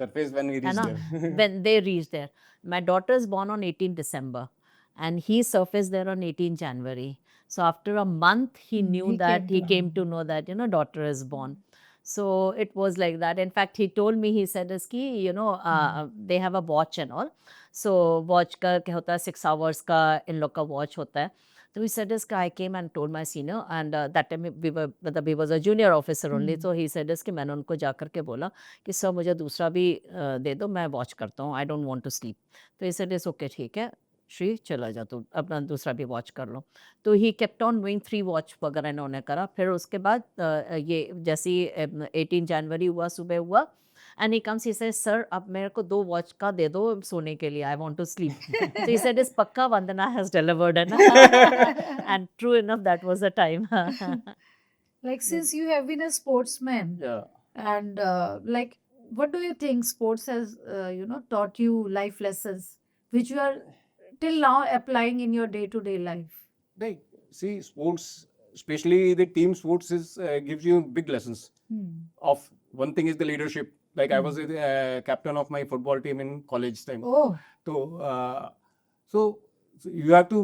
Surface when we है reached ना, there. when they reach there. My daughter is born on 18 December, and he surfaced there on 18 January. So after a month, he knew He that came he to came know. to know that daughter is born. So it was like that. In fact, he told me, he said, is ki, they have a watch and all. So watch का क्या होता है, 6 hours का इन लोग का watch होता है. So he said, is I came and told my senior, and that time he was a junior officer only. So he said, is कि मैंने उनको जाकर के बोला कि सर मुझे दूसरा भी दे दो, मैं वॉच करता हूँ, I don't want to sleep. तो he said, is okay, ठीक है श्री, चला जा तू, अपना दूसरा भी वॉच कर लो. तो he kept on doing 3 watch वगैरह इन्होंने करा. फिर उसके बाद ये जैसे 18 जनवरी हुआ, सुबह हुआ, and he comes, he said sir अब मेरे को 2 वॉच का दे दो सोने के लिए, आई वांट टू स्लीप. तो ही सेड इस पक्का Vandana has delivered and true enough that was the time. Like since you have been a sportsman, Yeah. and like what do you think sports has taught you life lessons which you are till now applying in your day-to-day life? Like, see, sports, especially the team sports, gives you big lessons. Of one thing is the leadership. Like I was the captain of my football team in college time. Oh, So you have to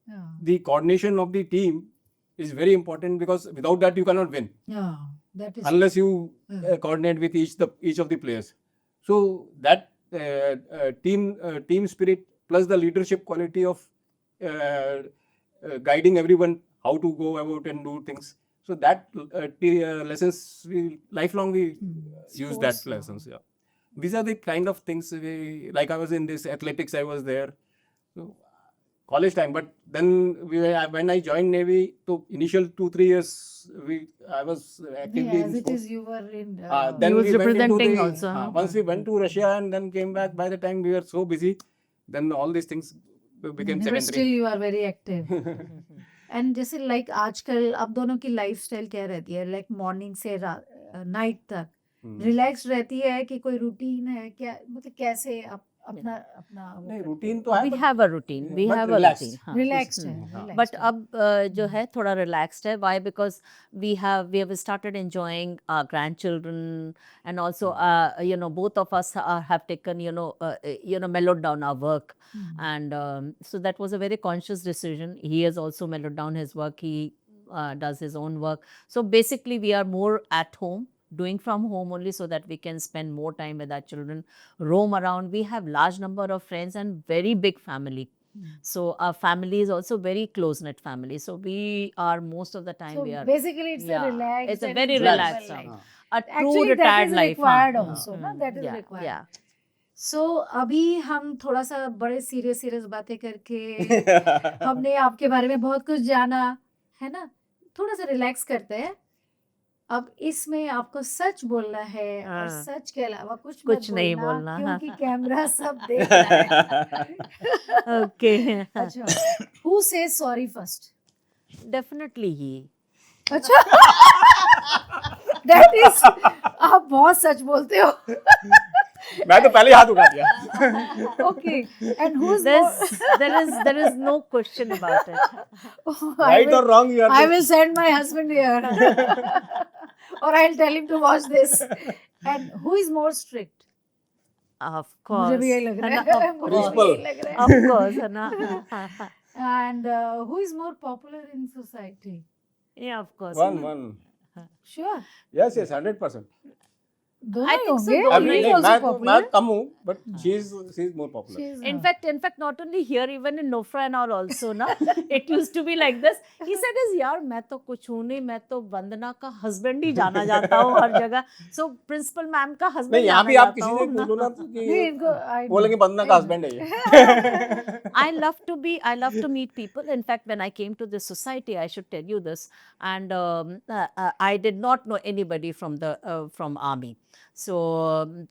yeah. the coordination of the team is very important, because without that you cannot win Yeah, that is unless you Yeah. coordinate with each of the players. So that team spirit plus the leadership quality of guiding everyone how to go about and do things. So that lessons we lifelong we use that Sports, lessons. Yeah, these are the kind of things we, like I was in this athletics, I was there. So college time, but then when I joined Navy, so initial 2-3 years I was actively as in it sports. is, you were in. Then He was we went into representing the, also, huh? once we went to Russia and then came back, by the time we were so busy, then all these things became but still secondary. you are very active. And जैसे लाइक आजकल अब दोनों की लाइफस्टाइल क्या रहती है, लाइक मॉर्निंग से नाइट तक रिलैक्स रहती है कि कोई रूटीन है क्या, मतलब कैसे आप अपना अपना वो नहीं, करते रूटीन हो? तो है, We but have a routine. We but have a relaxed. routine. हाँ. रिलैक्स्ड है, हाँ. relaxed But है. अब जो है थोड़ा relaxed है. Why? Because we have started enjoying our grandchildren, and also both of us have taken mellowed down our work, and so that was a very conscious decision. He has also mellowed down his work. He does his own work. So basically, we are more at home, doing from home only, so that we can spend more time with our children, roam around. We have large number of friends and very big family. So our family is also very close knit family. So we are most of the time So we are basically it's a relaxed it's a and very enjoyable relaxed life. हाँ. a true Actually, that retired is life. required हाँ. also, na? That is required. Yeah. सो अभी हम थोड़ा सा बड़े सीरियस बातें करके हमने आपके बारे में बहुत कुछ जाना है ना, थोड़ा सा रिलैक्स करते हैं. अब इसमें आपको सच बोलना है और हाँ. सच के अलावा कुछ कुछ मत नहीं बोलना, बोलना. क्योंकि कैमरा सब देख रहा है. Okay. अच्छा, who says sorry first? Definitely he. अच्छा, that is, आप बहुत सच बोलते हो. मैं तो पहले ही हाथ उठा दिया. Okay, and who's more? There is no question about it. Right or wrong, you are I the- will send my husband here, or I'll tell him to watch this. And who is more strict? Of मुझे course. भी यही लग रहा है है. ना? मुझे भी Principal. यही लग रहा Of है. course, है ना? And who is more popular in society? Yeah, of course. One. Sure. Yes, 100%. दोनों I ही think so, होंगे. दोनों He ही. is also मैं popular. कम हूँ, but she is more popular. She is, In fact, not only here, even in Nofra and all also, na, it used to be like this. He said, "Is यार मैं तो कुछ हूँ नहीं, मैं तो वंदना का husband ही जाना जाता हूँ हर जगह." So principal ma'am का husband नहीं, यहाँ जाना भी आप जाता किसी से हूँ बोलो ना. ना तो नहीं, कि इनको I बोलेंगे know. बंदना का हस्बैंड है ये. I love to meet people. In fact, when I came to this society, I should tell you this, and I did not know anybody from army. So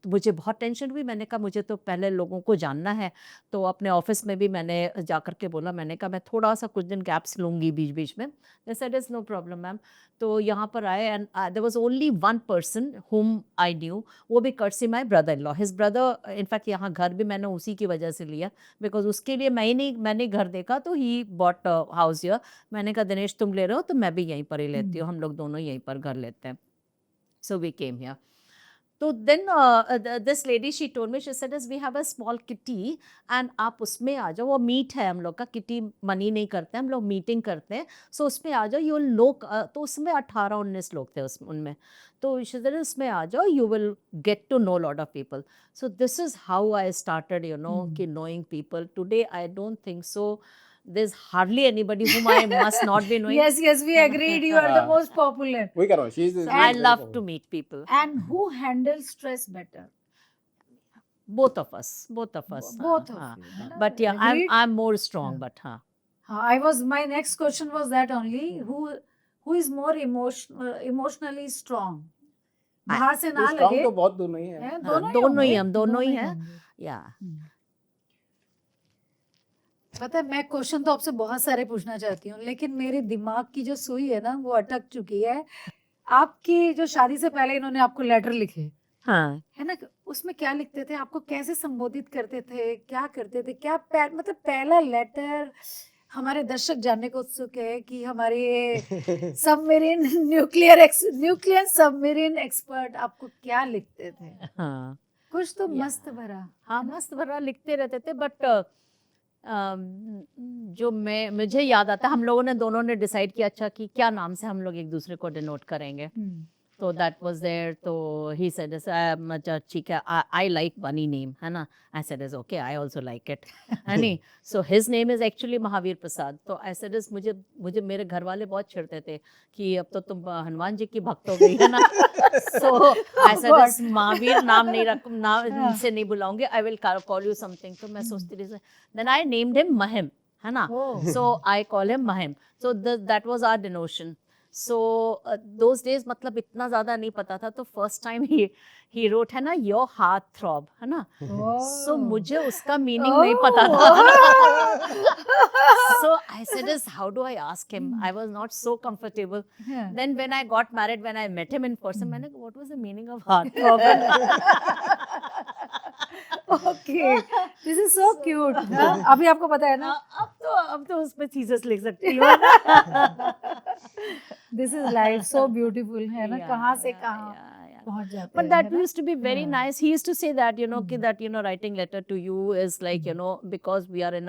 मुझे बहुत टेंशन हुई. मैंने कहा मुझे तो पहले लोगों को जानना है. तो अपने ऑफिस में भी मैंने जाकर के बोला, मैंने कहा मैं थोड़ा सा कुछ दिन गैप्स लूँगी बीच में. They said it's no problem ma'am. तो यहाँ पर आए, and there was only one person whom I knew. वो भी courtesy my brother-in-law. His brother, in fact यहाँ घर भी मैंने उसी की वजह से लिया, because उसके लिए मैंने घर देखा तो he bought a house here. मैंने कहा दिनेश तुम ले रहे हो तो मैं भी यहीं पर ही लेती हूँ, हम लोग दोनों यहीं पर घर लेते हैं. So we came here. तो then this lady, she told me, she said, we have a small kitty and आप उसमें आ जाओ. वो मीट है हम लोग का. किटी मनी नहीं करते, हम लोग मीटिंग करते हैं. सो उसमें आ जाओ. यू लोग तो उसमें 18-19 लोग थे उनमें. तो she said उसमें आ जाओ, you will get to know a lot of people. So this is how I started, कि knowing people. Today I don't think so. There's hardly anybody whom I must not be knowing. Yes, we agreed. You are the most popular. वही कर रहा हूँ. She is. So I love to meet people. And who handles stress better? Both of us. Both of हाँ, you. हाँ. है ना? But yeah, Agreed? I'm more strong. But हाँ. My next question was that only. Who is more emotionally strong? बाहर से ना Strong लगे. तो बहुत दोनों ही हैं. हैं, हाँ, दोनों ही हम दोनों ही हैं. होंगे. Yeah. पता है, मैं क्वेश्चन तो आपसे बहुत सारे पूछना चाहती हूँ, लेकिन मेरे दिमाग की जो सुई है ना वो अटक चुकी है. आपकी जो शादी से पहले इन्होंने आपको लेटर लिखे हाँ. है ना, उसमें क्या लिखते थे, आपको कैसे संबोधित करते थे, क्या करते थे, क्या मतलब पहला लेटर हमारे दर्शक जानने को उत्सुक है कि हमारे सबमरीन न्यूक्लियर सबमरीन एक्सपर्ट आपको क्या लिखते थे. हाँ. कुछ तो Yeah. मस्त भरा. हाँ, मस्त भरा लिखते रहते थे. बट जो मुझे याद आता है, हम लोगों ने दोनों ने डिसाइड किया अच्छा कि क्या नाम से हम लोग एक दूसरे को डिनोट करेंगे. तो दैट वाज देयर. तो ही सेड अच्छा ठीक है, आई लाइक बनी नेम, है ना. I said is okay, I also like it, है नहीं. So his name is actually Mahavir Prasad. तो आई सेड इज मुझे मेरे घर वाले बहुत चिढ़ते थे कि अब तो तुम हनुमान जी की भक्त हो गई है ना. So I said is Mahavir नाम नहीं रख, नाम से नहीं बुलाऊंगी, I will call you something. तो मैं सोचती रही. Then I named him Mahim, है ना. So I call him Mahim. So that was our denotion. So those days मतलब इतना ज़्यादा नहीं पता था. तो first time he wrote है ना your heart throb, है ना. So मुझे उसका meaning नहीं पता था. So I said is how do I ask him? I was not so comfortable. Then when I got married, when I met him in person, मैंने कहा, what was the meaning of heart throb? Okay, this is so cute. अभी आपको पता है ना. अब तो उस पे थीसिस लिख सकती हूँ. This is life so beautiful, है ना. Yeah, कहाँ से yeah, कहाँ yeah, yeah. पहुंच जाते But हैं, that है ना? used to be very Yeah. nice. He used to say that, कि that, writing letter to you is like, because we are in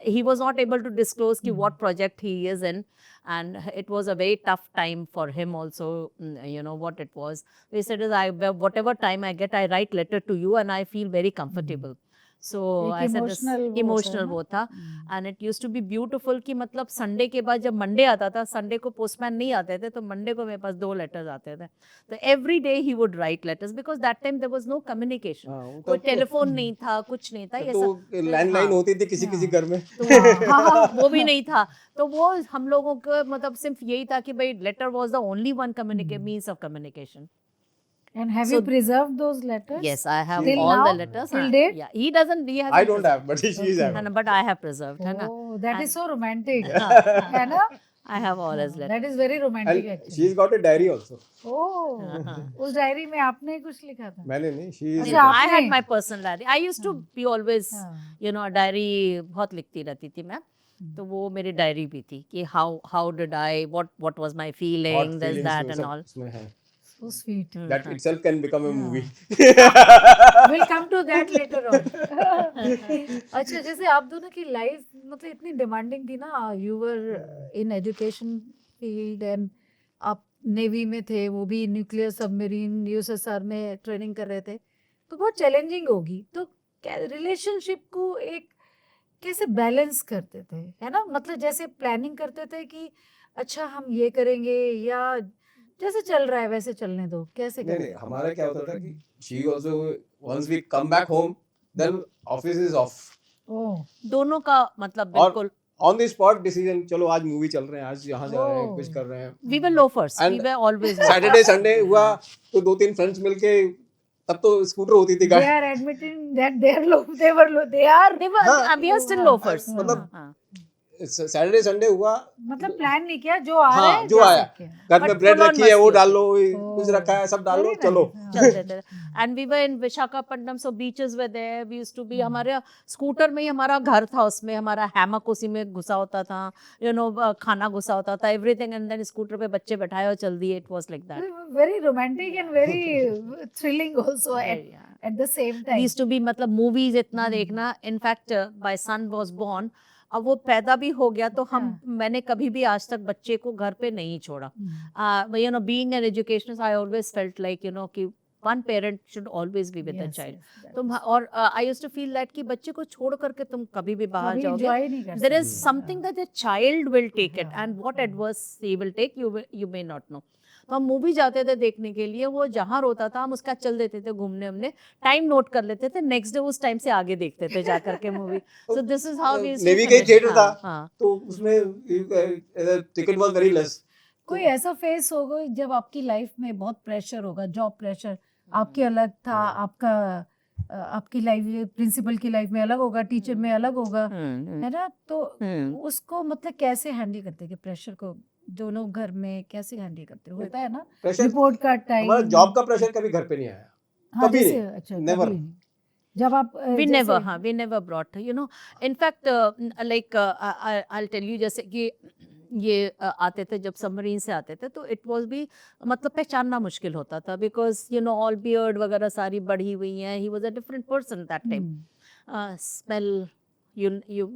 he was not able to disclose what project he is in. And it was a very tough time for him also, what it was. He said, whatever time I get, I write letter to you and I feel very comfortable. So एक I said emotional वो होता है emotional ना? वो था. And it used to be beautiful कि मतलब संडे के बाद जब मंडे आता था, संडे को पोस्टमैन नहीं आते थे, तो मंडे को मेरे पास 2 लेटर्स आते थे. तो every day he would write letters because that time there was no communication. कोई टेलीफोन नहीं था, कुछ नहीं था. ये तो सब लैंडलाइन होती थी किसी किसी घर में. तो वो भी नहीं था. तो वो हम लोगों को मतलब सिर्फ यही था कि भाई letter was the only one means of communication. And have So- you preserved those letters? Yes, I have Till all now? the letters. Till हाँ, date? Yeah, he doesn't. He hasn't. I don't have, but she is Okay. having. But I have preserved. है ना. Oh, that is so romantic. हाँ, है ना? I have all his letters. That is very romantic And actually. she's got a diary also. Oh, हाँ. उस डायरी में आपने कुछ लिखा था? मैंने नहीं, she is. अच्छा, I had आपने? my personal diary. I used to be always, हाँ. डायरी बहुत लिखती रहती थी मैं. तो वो मेरी डायरी भी थी कि how did I, what was my feeling, Hot this, feelings that वो and सब all. उसमें है. So sweet. That itself can become a movie. We'll come to that later on. अच्छा, जैसे आप दोनों की लाइफ मतलब इतनी डिमांडिंग थी ना. You were in education field and आप नेवी में थे, वो भी न्यूक्लियर सबमरीन यूएसएसआर में ट्रेनिंग कर रहे थे. तो बहुत चैलेंजिंग होगी. तो रिलेशनशिप को एक कैसे बैलेंस करते थे, है ना. मतलब जैसे प्लानिंग करते थे कि अच्छा हम ये करेंगे या जैसे चल रहा है वैसे चलने दो, कैसे नहीं करते नहीं, थे? हमारा क्या होता था कि she also once we come back home, then office is off. ओह, दोनों का मतलब और बिल्कुल. On the spot decision, चलो आज मूवी चल रहे हैं, आज यहाँ जा रहे हैं, Oh. कुछ कर रहे हैं. We were loafers. We And were always Saturday Sunday हुआ तो 2-3 फ्रेंड्स मिलके, तब तो स्कूटर होती थी they गाड़ी. are admitting that they are they are They were, हाँ. we are still हाँ. loafers. मतलब हाँ. सैटरडे संडे हुआ, मतलब प्लान नहीं किया, जो आ रहा हाँ है जो जा आया, सकते हैं. घर But में ब्रेड full on रखी है वो मस्ती डाल लो, Oh. कुछ रखा है सब डाल लो, Very चलो. nice. चल देते थे. And we were in Visakhapatnam, so beaches were there. We used to be, हमारे स्कूटर में ही हमारा घर था, उसमें हमारा हैमक उसी में घुसा होता था, खाना घुसा होता था, everything, and then स्कूटर पे बच्चे बैठाए और चल दिए. It was like that. Very romantic and very thrilling also Yeah. at the same We time. used to be मतलब movies इतना देखना. In fact, my son was born. अब वो पैदा भी हो गया तो मैंने कभी भी आज तक बच्चे को घर पे नहीं छोड़ा. Being an educationist, I always felt like कि one parent should always be with the Yes, child. yes, तुम और I used to feel that कि बच्चे को छोड़ करके तुम कभी भी बाहर कभी जाओगे. enjoy नहीं कर There is सकते. something that the child will take it, and what adverse he will take, you may not know. तो हम मूवी जाते थे देखने के लिए, वो जहाँ रोता था हम उसका चल देते थे घूमने, हमने टाइम नोट कर लेते थे, नेक्स्ट डे उस टाइम से आगे देखते थे जा करके movie. So this is how we used to navy का ही थिएटर था, हाँ. तो उसमें टिकट वाज वेरी लेस. कोई ऐसा फेस होगा जब आपकी लाइफ में बहुत प्रेशर होगा, जॉब प्रेशर आपके अलग था, आपकी लाइफ प्रिंसिपल की लाइफ में अलग होगा, टीचर में अलग होगा, है ना. तो उसको मतलब कैसे हैंडल करते कि प्रेशर को दोनों घर में कैसे हैंडल करते होता है ना. प्रेशर, रिपोर्ट का टाइम, हमारा जॉब का प्रेशर कभी घर पे नहीं आया. हाँ, कभी जैसे, नहीं. अच्छा, Never. कभी नहीं. जब आप we never brought, in fact, like I'll tell you, जैसे कि ये आते थे जब सबमरीन से आते थे, तो इट वाज भी मतलब पहचानना मुश्किल होता था, बिकॉज ऑल बियर्ड वगैरह सारी बढ़ी हुई हैं. ही was a different person that time. Smell, you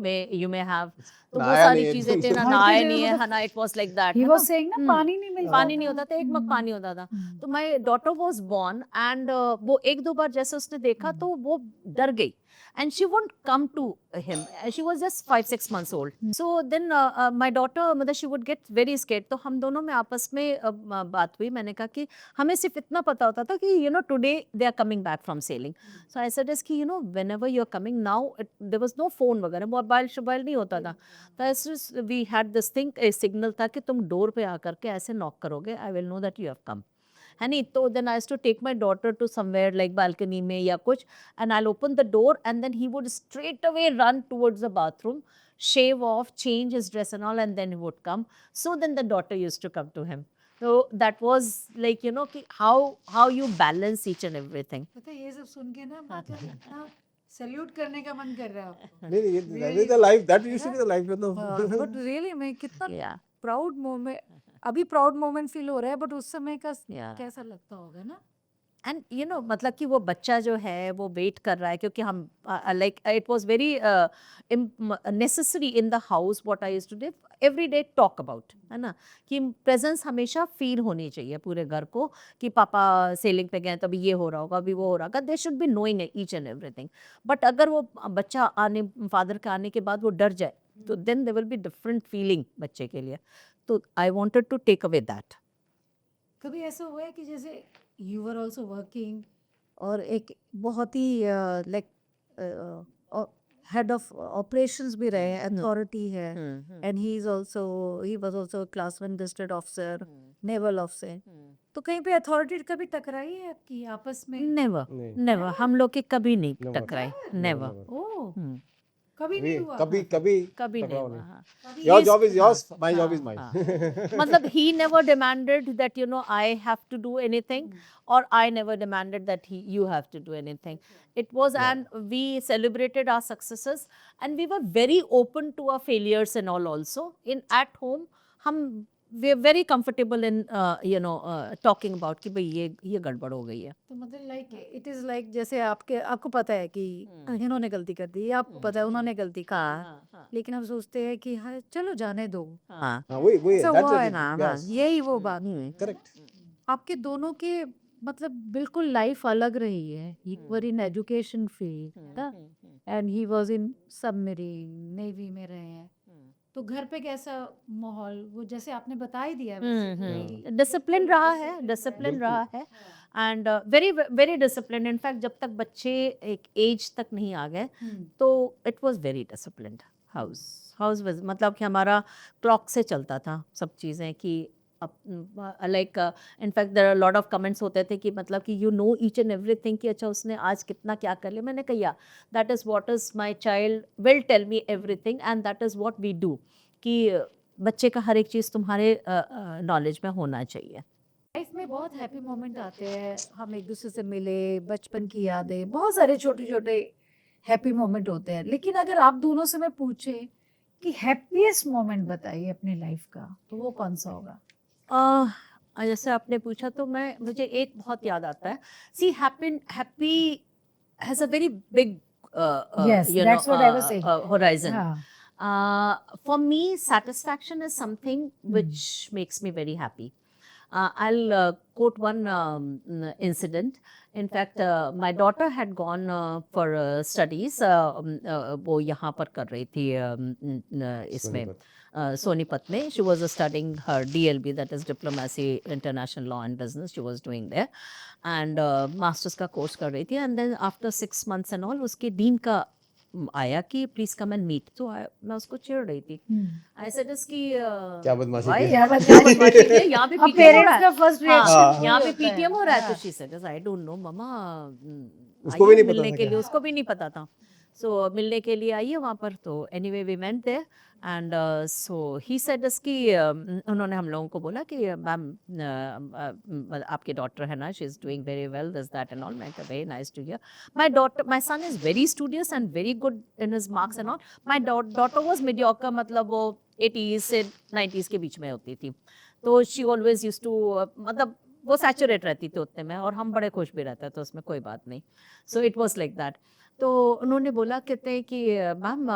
may have, तो वो नहाया सारी नहीं है चीजें थे ना, हर नहाए चीज़ नहीं है, मतलब है ना, it was like that, ही है वाज ना, सेइंग ना हम्म, पानी नहीं मिलता पानी नहीं होता था, एक मग पानी होता था। तो my daughter was born and वो एक दो बार जैसे उसने देखा तो वो डर गई and she won't come to him, she was just 5-6 months old, so then my daughter मतलब she would get very scared, तो हम दोनों में आपस में बात हुई, मैंने कहा कि हमें सिर्फ इतना पता होता था कि you know today they are coming back from sailing, so I said is कि you know whenever you are coming now there was no phone वगैरह, मोबाइल शोबाइल नहीं होता था, तो we had this thing, signal था कि तुम डोर पे आकर के ऐसे नॉक करोगे, I will know that you have come, है नहीं, तो then I to take my daughter to somewhere like balcony में या कुछ, and I open the door and then he would straight away run towards the bathroom, shave off, change his dress and all, and then he would come. So then the daughter used to come to him. So that was like you know कि how you balance each and everything. पता है ये सब सुन के ना मतलब इतना सैल्यूट करने का मन कर रहा है आपको। नहीं नहीं, that is the life, that used to be the life, मतलब बट रियली मैं कितना Yeah, प्राउड मोमेंट, अभी प्राउड मोमेंट फील हो रहा है, बट उस समय का yeah. कैसा लगता होगा ना। एंड यू नो मतलब कि वो बच्चा जो है वो वेट कर रहा है, क्योंकि हम like it was very necessary in the house what I used to do every day talk about, है ना, कि प्रेजेंस हमेशा फील होनी चाहिए पूरे घर को, कि पापा सेलिंग पे गए तो अभी ये हो रहा होगा, अभी वो हो रहा होगा, दे should be knowing each and everything, but अगर वो बच्चा आने, फादर के आने के बाद वो डर जाए तो then there will be different feeling बच्चे के लिए, तो I wanted to take away that. कभी ऐसा हुआ है कि जैसे यू वर आल्सो वर्किंग और एक बहुत ही लाइक हेड ऑफ ऑपरेशंस भी रहे हैं, अथॉरिटी है, and he was also class 1 gazetted officer, naval officer, तो कहीं पे अथॉरिटी कभी टकराई है आपकी आपस में? नेवर नहीं, नेवर, हम लोग के कभी नहीं Never. टकराए, never, नेवर, never. ओह कभी नहीं हुआ? कभी कभी कभी नहीं टकराव हुआ, नहीं। हाँ। कभी Your Yes, job is yours, हाँ, my job is हाँ, mine. हाँ। मतलब he never demanded that you know I have to do anything, or I never demanded that you have to do anything. It was, Yeah. and we celebrated our successes and we were very open to our failures and all also. In at home, हम we are very comfortable in you know talking about कि भाई ये गड़बड़ हो गई है। तो मतलब लाइक इट इज लाइक जैसे आपको पता है कि इन्होंने गलती कर दी, आपको पता है उन्होंने गलती की, हाँ, लेकिन हम सोचते हैं कि हाँ चलो जाने दो, हाँ, हाँ, वही ऐसा that's हुआ the है thing, ना, yes, यही वो बात। correct. आपके दोनों के मतलब बिल्कुल लाइफ अलग रही है, he were in education field and he was in submarine, navy में रहे हैं, तो घर पे कैसा माहौल, वो जैसे आपने बता ही दिया वैसे डिसिप्लिन रहा है, डिसिप्लिन बिल्कुल। रहा है, and very very discipline, in fact जब तक बच्चे एक एज तक नहीं आ गए तो it was very disciplined house was, मतलब कि हमारा क्लॉक से चलता था सब चीज़ें, कि like in fact there are lot of comments होते थे कि मतलब कि you know each and everything, कि अच्छा उसने आज कितना क्या कर लिया, मैंने कहा that is what is my child will tell me everything and that is what we do, कि बच्चे का हर एक चीज़ तुम्हारे नॉलेज में होना चाहिए। लाइफ में बहुत हैप्पी मोमेंट आते हैं, हम एक दूसरे से मिले, बचपन की यादें, बहुत सारे छोटे छोटे हैप्पी मोमेंट होते हैं, लेकिन अगर आप दोनों से मैं पूछे कि हैप्पीएस्ट मोमेंट बताइए अपनी लाइफ का, तो वो कौन सा होगा? जैसे आपने पूछा तो मुझे एक बहुत याद आता है, see happy has a very big Yes, that's what I was saying. horizon. हाँ, For me, satisfaction is something which makes me very happy. I'll quote one incident. In fact, my daughter had gone for studies. वो यहाँ पर कर रही थी इसमें सोनीपत में. She was studying her DLB, that is Diplomacy, International Law and Business. She was doing there, and masters का कोर्स कर रही थी. And then after 6 months and all, उसके डीन का आया कि प्लीज कम एंड मीट, तो मैं उसको छेड़ रही थी, आई सेड इसकी क्या बदमाशी भाई की? क्या बदमाशी की है, यहाँ पे अब पीटीएम हो रहा पेरेंट्स है, का फर्स्ट हाँ। रिएक्शन यहाँ पे पीटीएम हो रहा है, तो she said I don't know mamma, उसको भी नहीं पता मिलने था के क्या? लिए, उसको भी नहीं पता था, सो मिलने के लिए आई है वहाँ पर, तो anyway we went there, and so he said इसकी उन्होंने हम लोगों को बोला कि मैम आपकी डॉटर है ना, she is doing very well, this that and all, मैं कहा very nice to hear, my son is very studious and very good in his marks and all, my daughter was mediocre, मतलब वो 80s से 90s के बीच में होती थी, तो शी ऑलवेज यूज्ड टू, मतलब वो सैचुरेट रहती थी उतने में, और हम बड़े खुश भी रहते थे, तो उसमें कोई बात नहीं, so it was like that. तो उन्होंने बोला, कहते हैं कि ma'am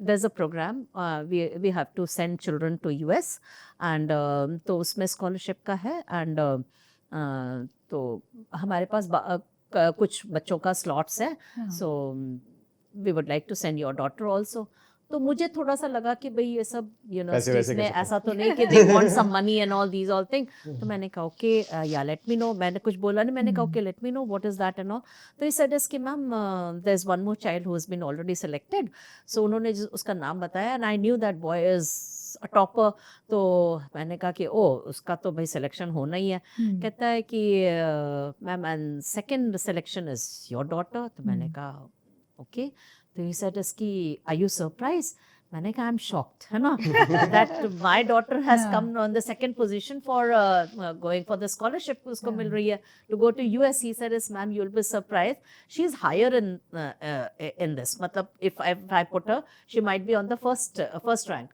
there is a programme, we have to send children to US and तो उसमें स्कॉलरशिप का है एंड तो हमारे पास कुछ बच्चों का स्लॉट्स है, हाँ। So we would like to send your daughter also. तो मुझे थोड़ा सा लगा कि भाई ये सब पैसे वैसे में कैसे ऐसा तो नहीं कि they want some money and all these all thing. तो मैंने कहा ओके या लेट मी नो, मैंने कुछ बोला नहीं, मैंने कहा okay let me know what is that and all. तो ही सेड कि ma'am there is one more child who has been already selected. So उन्होंने उसका नाम बताया and I knew that boy is a topper. तो मैंने कहा कि ओ उसका तो भाई सिलेक्शन होना ही है। कहता है कि ma'am and second selection is your daughter. तो मैंने कहा ओके। तो ही सेड कि आर यू सरप्राइज? मैंने कहा आई एम शॉक्ड, है ना, that my daughter has come on the second position for going for the scholarship उसको मिल रही है to go to US. He said ma'am you will be surprise, she is higher in this, मतलब if I put her she might be on the first rank.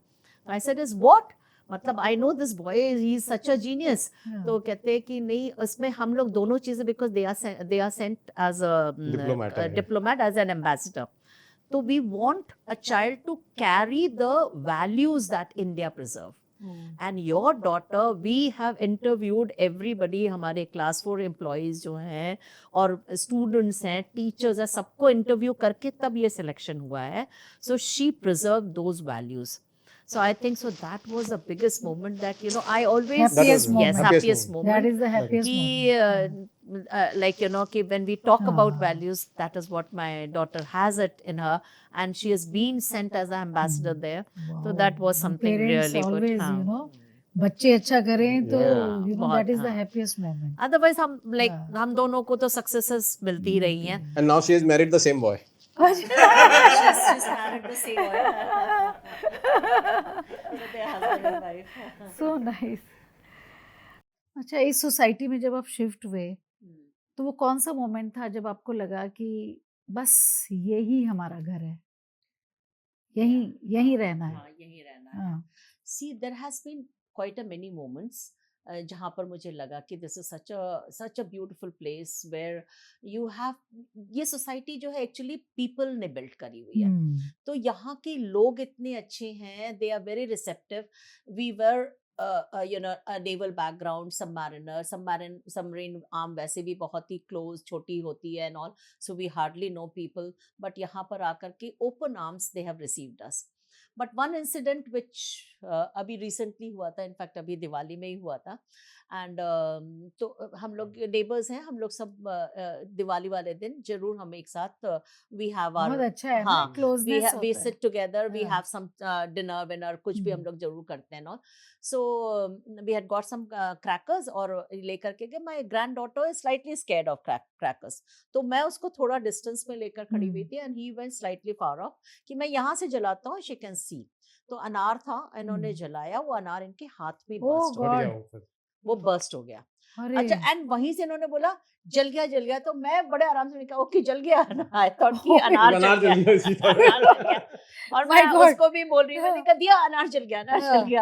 I said is what, मतलब I know this boy he is such a genius. तो कहते हैं कि नहीं, उसमें हम लोग दोनों चीजें, because they are sent as a diplomat, as an ambassador. So we want a child to carry the values that India preserve. And your daughter, we have interviewed everybody, हमारे class 4 employees जो हैं और students हैं, teachers हैं, सबको interview करके तब ये selection हुआ है. So she preserved those values. So I think so that was the biggest moment that, you know, I always Happiest moment. yes, happiest moment. That is the happiest कि moment. like, you know, कि when we talk about Ah. values, that is what my daughter has it in her, and she has been sent as an ambassador there. So Wow. that was something Parents really good. always, हाँ. you know, बच्चे अच्छा करें तो Yeah, you know बहुत, that is the हाँ. happiest moment. Otherwise हम like हाँ. हम दोनों को तो successes मिलती ही रही हैं. And now she has married the same boy. She's married the same boy. So they are husband and wife. So nice. अच्छा, इस सोसाइटी में जब आप शिफ्ट हुए तो वो कौन सा मोमेंट था जब आपको लगा कि बस यही हमारा घर है, यही रहना है? हाँ, यही रहना है. हाँ. See, there has been quite a many moments जहाँ पर मुझे लगा कि this is such a beautiful place where you have, ये सोसाइटी जो है एक्चुअली पीपल ने बिल्ड करी हुई है. तो यहाँ के लोग इतने अच्छे हैं, they are very receptive. We were you know, a naval background, submarine arm वैसे भी बहुत ही close, छोटी होती है and all, so we hardly know people, but यहाँ पर आकर के open arms they have received us. But one incident which अभी recently हुआ था, in fact अभी दिवाली में ही हुआ था, and तो हम लोग नेबर्स हैं, हम लोग सब दिवाली वाले दिन जरूर हम एक साथ we have our, बहुत अच्छा है ना, हाँ, closeness we होता है. sit together, we हाँ. have some dinner winner, कुछ भी हम लोग जरूर करते हैं. और so we had got some crackers और लेकर के गए. My granddaughter is slightly scared of crackers, तो मैं उसको थोड़ा डिस्टेंस में लेकर खड़ी हुई थी, and he went slightly far off कि मैं यहाँ से जलाता हूँ, she can see. तो अनार था, इन्होंने जलाया, वो अनार इनके हाथ में बर्स्ट हो गया, वो बर्स्ट हो गया. अच्छा, एंड वहीं से इन्होंने बोला जल गया. तो मैं बड़े आराम से कहा ओके जल गया. आई थॉट कि अनार जल गया. और मैं उसको भी बोल रही हूँ, मैंने कहा दिया अनार जल गया,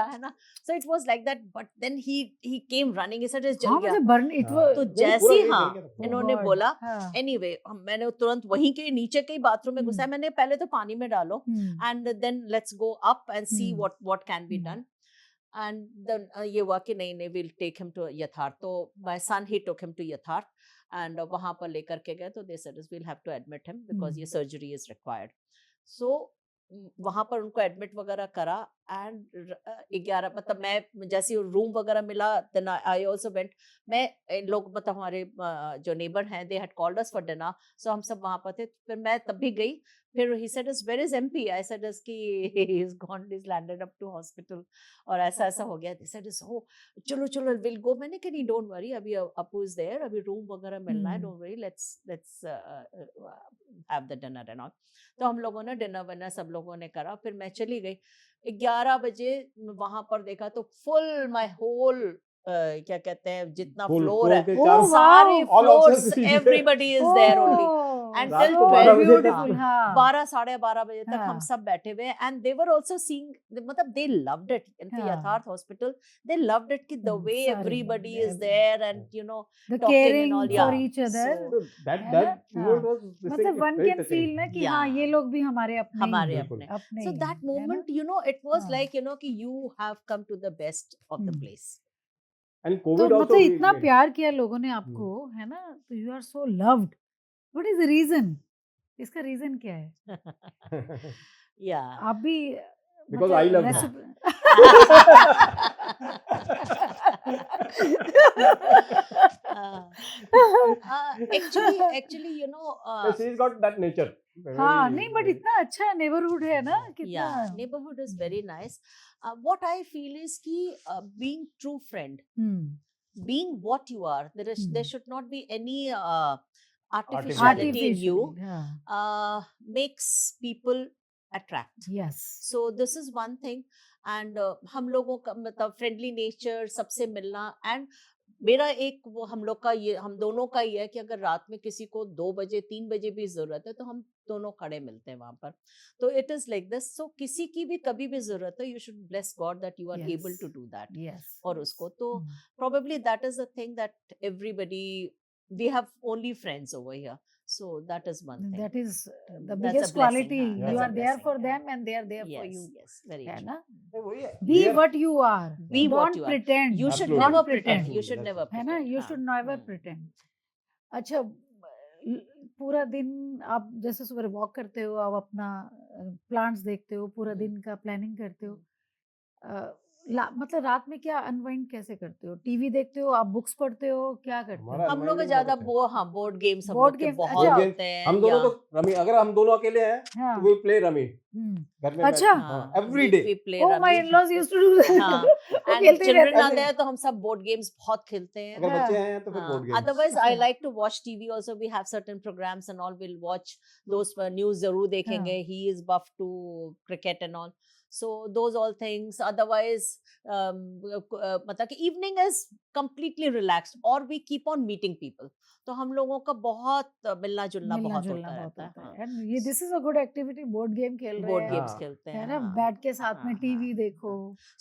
है ना. So it was like that, but then he came running, he said जल गया. तो जैसे इन्होंने बोला, एनीवे मैंने तुरंत वहीं के नीचे के बाथरूम में घुसा. मैंने पहले तो पानी में डालो and then let's go up and see what can be done. And then ये हुआ कि नहीं, we'll take him to यथार्थ. तो my son, he took him to यथार्थ and वहाँ पर लेकर के गए. तो they said we'll have to admit him because ये surgery is required. So वहाँ पर उनको एडमिट वगैरह करा एंड 11 मतलब मैं जैसे रूम वगैरह मिला, देन आई आल्सो वेंट. मैं लोग मतलब हमारे जो नेबर हैं, they had called us for dinner, so हम सब वहाँ पर थे. फिर मैं तब भी गई. फिर he said where is MP. I said कि he is gone, he is landed up to hospital और ऐसा हो गया. दे सेड ओ चलो विल गो. मैंने कहा नहीं, डोंट वरी, अभी अपू इज देयर, अभी रूम वगैरह मिलना है, don't worry, let's have the dinner and all. तो हम लोगों ने डिनर विनर सब लोगों ने करा. फिर मैं चली गई. 11 बजे वहां पर देखा तो फुल माय होल क्या कहते हैं जितना फ्लोर है, सारे floors, everybody is there only. And so till 12 beautiful, हाँ, हाँ 12 साढ़े 12 बजे तक हम हाँ सब बैठे हुए and they were also seeing, मतलब दे लव्ड इट इनके हाँ Yatharth hospital, they loved it कि द वे सारे एवरीबडी इज लोग, there and you know the talking and caring all, for yeah. each other, So So that है ना? that moment हाँ was this thing, मतलब it's one very can touching. feel ना कि Yeah. हाँ ये लोग भी हमारे अपने ही हमारे हैं, बिल्कुल। अपने, अपने so ही that हैं, है ना? moment you know it was हाँ like you know कि you have come to the best of the hmm. place. And तो COVID also मतलब इतना made- प्यार किया लोगों ने आपको, है ना? तो you are so loved, what is the reason? इसका रीजन क्या है? Yeah. आप भी Because I love रेसिप Actually, you know, So she's got that nature. हाँ नहीं बट इतना अच्छा नेबरहुड है ना, कितना yeah, neighborhood is very nice. What I feel is कि being true friend, hmm being what you are, there Hmm. should not be any Artificiality artificiality in you, हाँ makes people attract. Yes So this is one thing. And हम लोगों का मतलब फ्रेंडली नेचर, सबसे मिलना, एंड मेरा एक वो हम लोग का ये, हम दोनों का ये है कि अगर रात में किसी को 2 बजे 3 बजे भी जरूरत है तो हम दोनों खड़े मिलते हैं वहां पर. तो it is like this. So किसी की भी कभी भी जरूरत है, you should bless God that you are Yes. Able to do that yes और उसको. तो probably that is the thing that everybody, we have only friends over here, so that is one thing. that is the That's a biggest blessing, quality. हाँ, You that's a are there blessing, for हाँ. them and they are there for Yes, you, yes, very है true. ना? नहीं, वही है, Be we are- what you are. Be what Don't you are. pretend. You should Absolutely. never Don't pretend. pretend. You should Absolutely, never that's है pretend. ना? You हाँ, should never हम्म. pretend. अच्छा पूरा दिन आप जैसे सुबह वॉक करते हो, आप अपना प्लांट्स देखते हो, पूरा हम्म. दिन का प्लानिंग करते हो, मतलब रात में क्या अनवाइंड कैसे करते हो? टीवी देखते हो, आप बुक्स पढ़ते हो, क्या करते हमारा हो? हम लोग unwinding ज्यादा बहुत अच्छा है। वो, हाँ, बोर्ड गेम्स हम Board लोग के games, बहुत अच्छा। Board games, होते हैं. हम दोनों या तो रमी, अगर हम दोनों अकेले हैं हाँ तो वी प्ले रमी हम्म घर में अच्छा। हाँ, every day. we play Oh, my Rummy. in-laws used to do that. हाँ, वो and खेलते ही children रहते आते थे। हैं तो हम सब बोर्ड गेम्स बहुत खेलते हैं. अगर हाँ, बच्चे हैं तो फिर बोर्ड गेम्स. Otherwise, I अच्छा। like to watch TV also. We have certain programs and all. We'll watch those news. जरूर देखेंगे. He is buff to cricket and all. So those all things. Otherwise, मतलब कि evening is completely relaxed, or we keep on meeting people. तो हम लोगों का बहुत मिलना जुलना मिलना बहुत जुलना होता बहुत रहता है. होता है। And ये this is a good activity, board game खेल रहे बोर्ड हैं, गेम्स हाँ. खेलते है हैं. ना? हाँ. बैठ के साथ में हाँ, टीवी हाँ, देखो,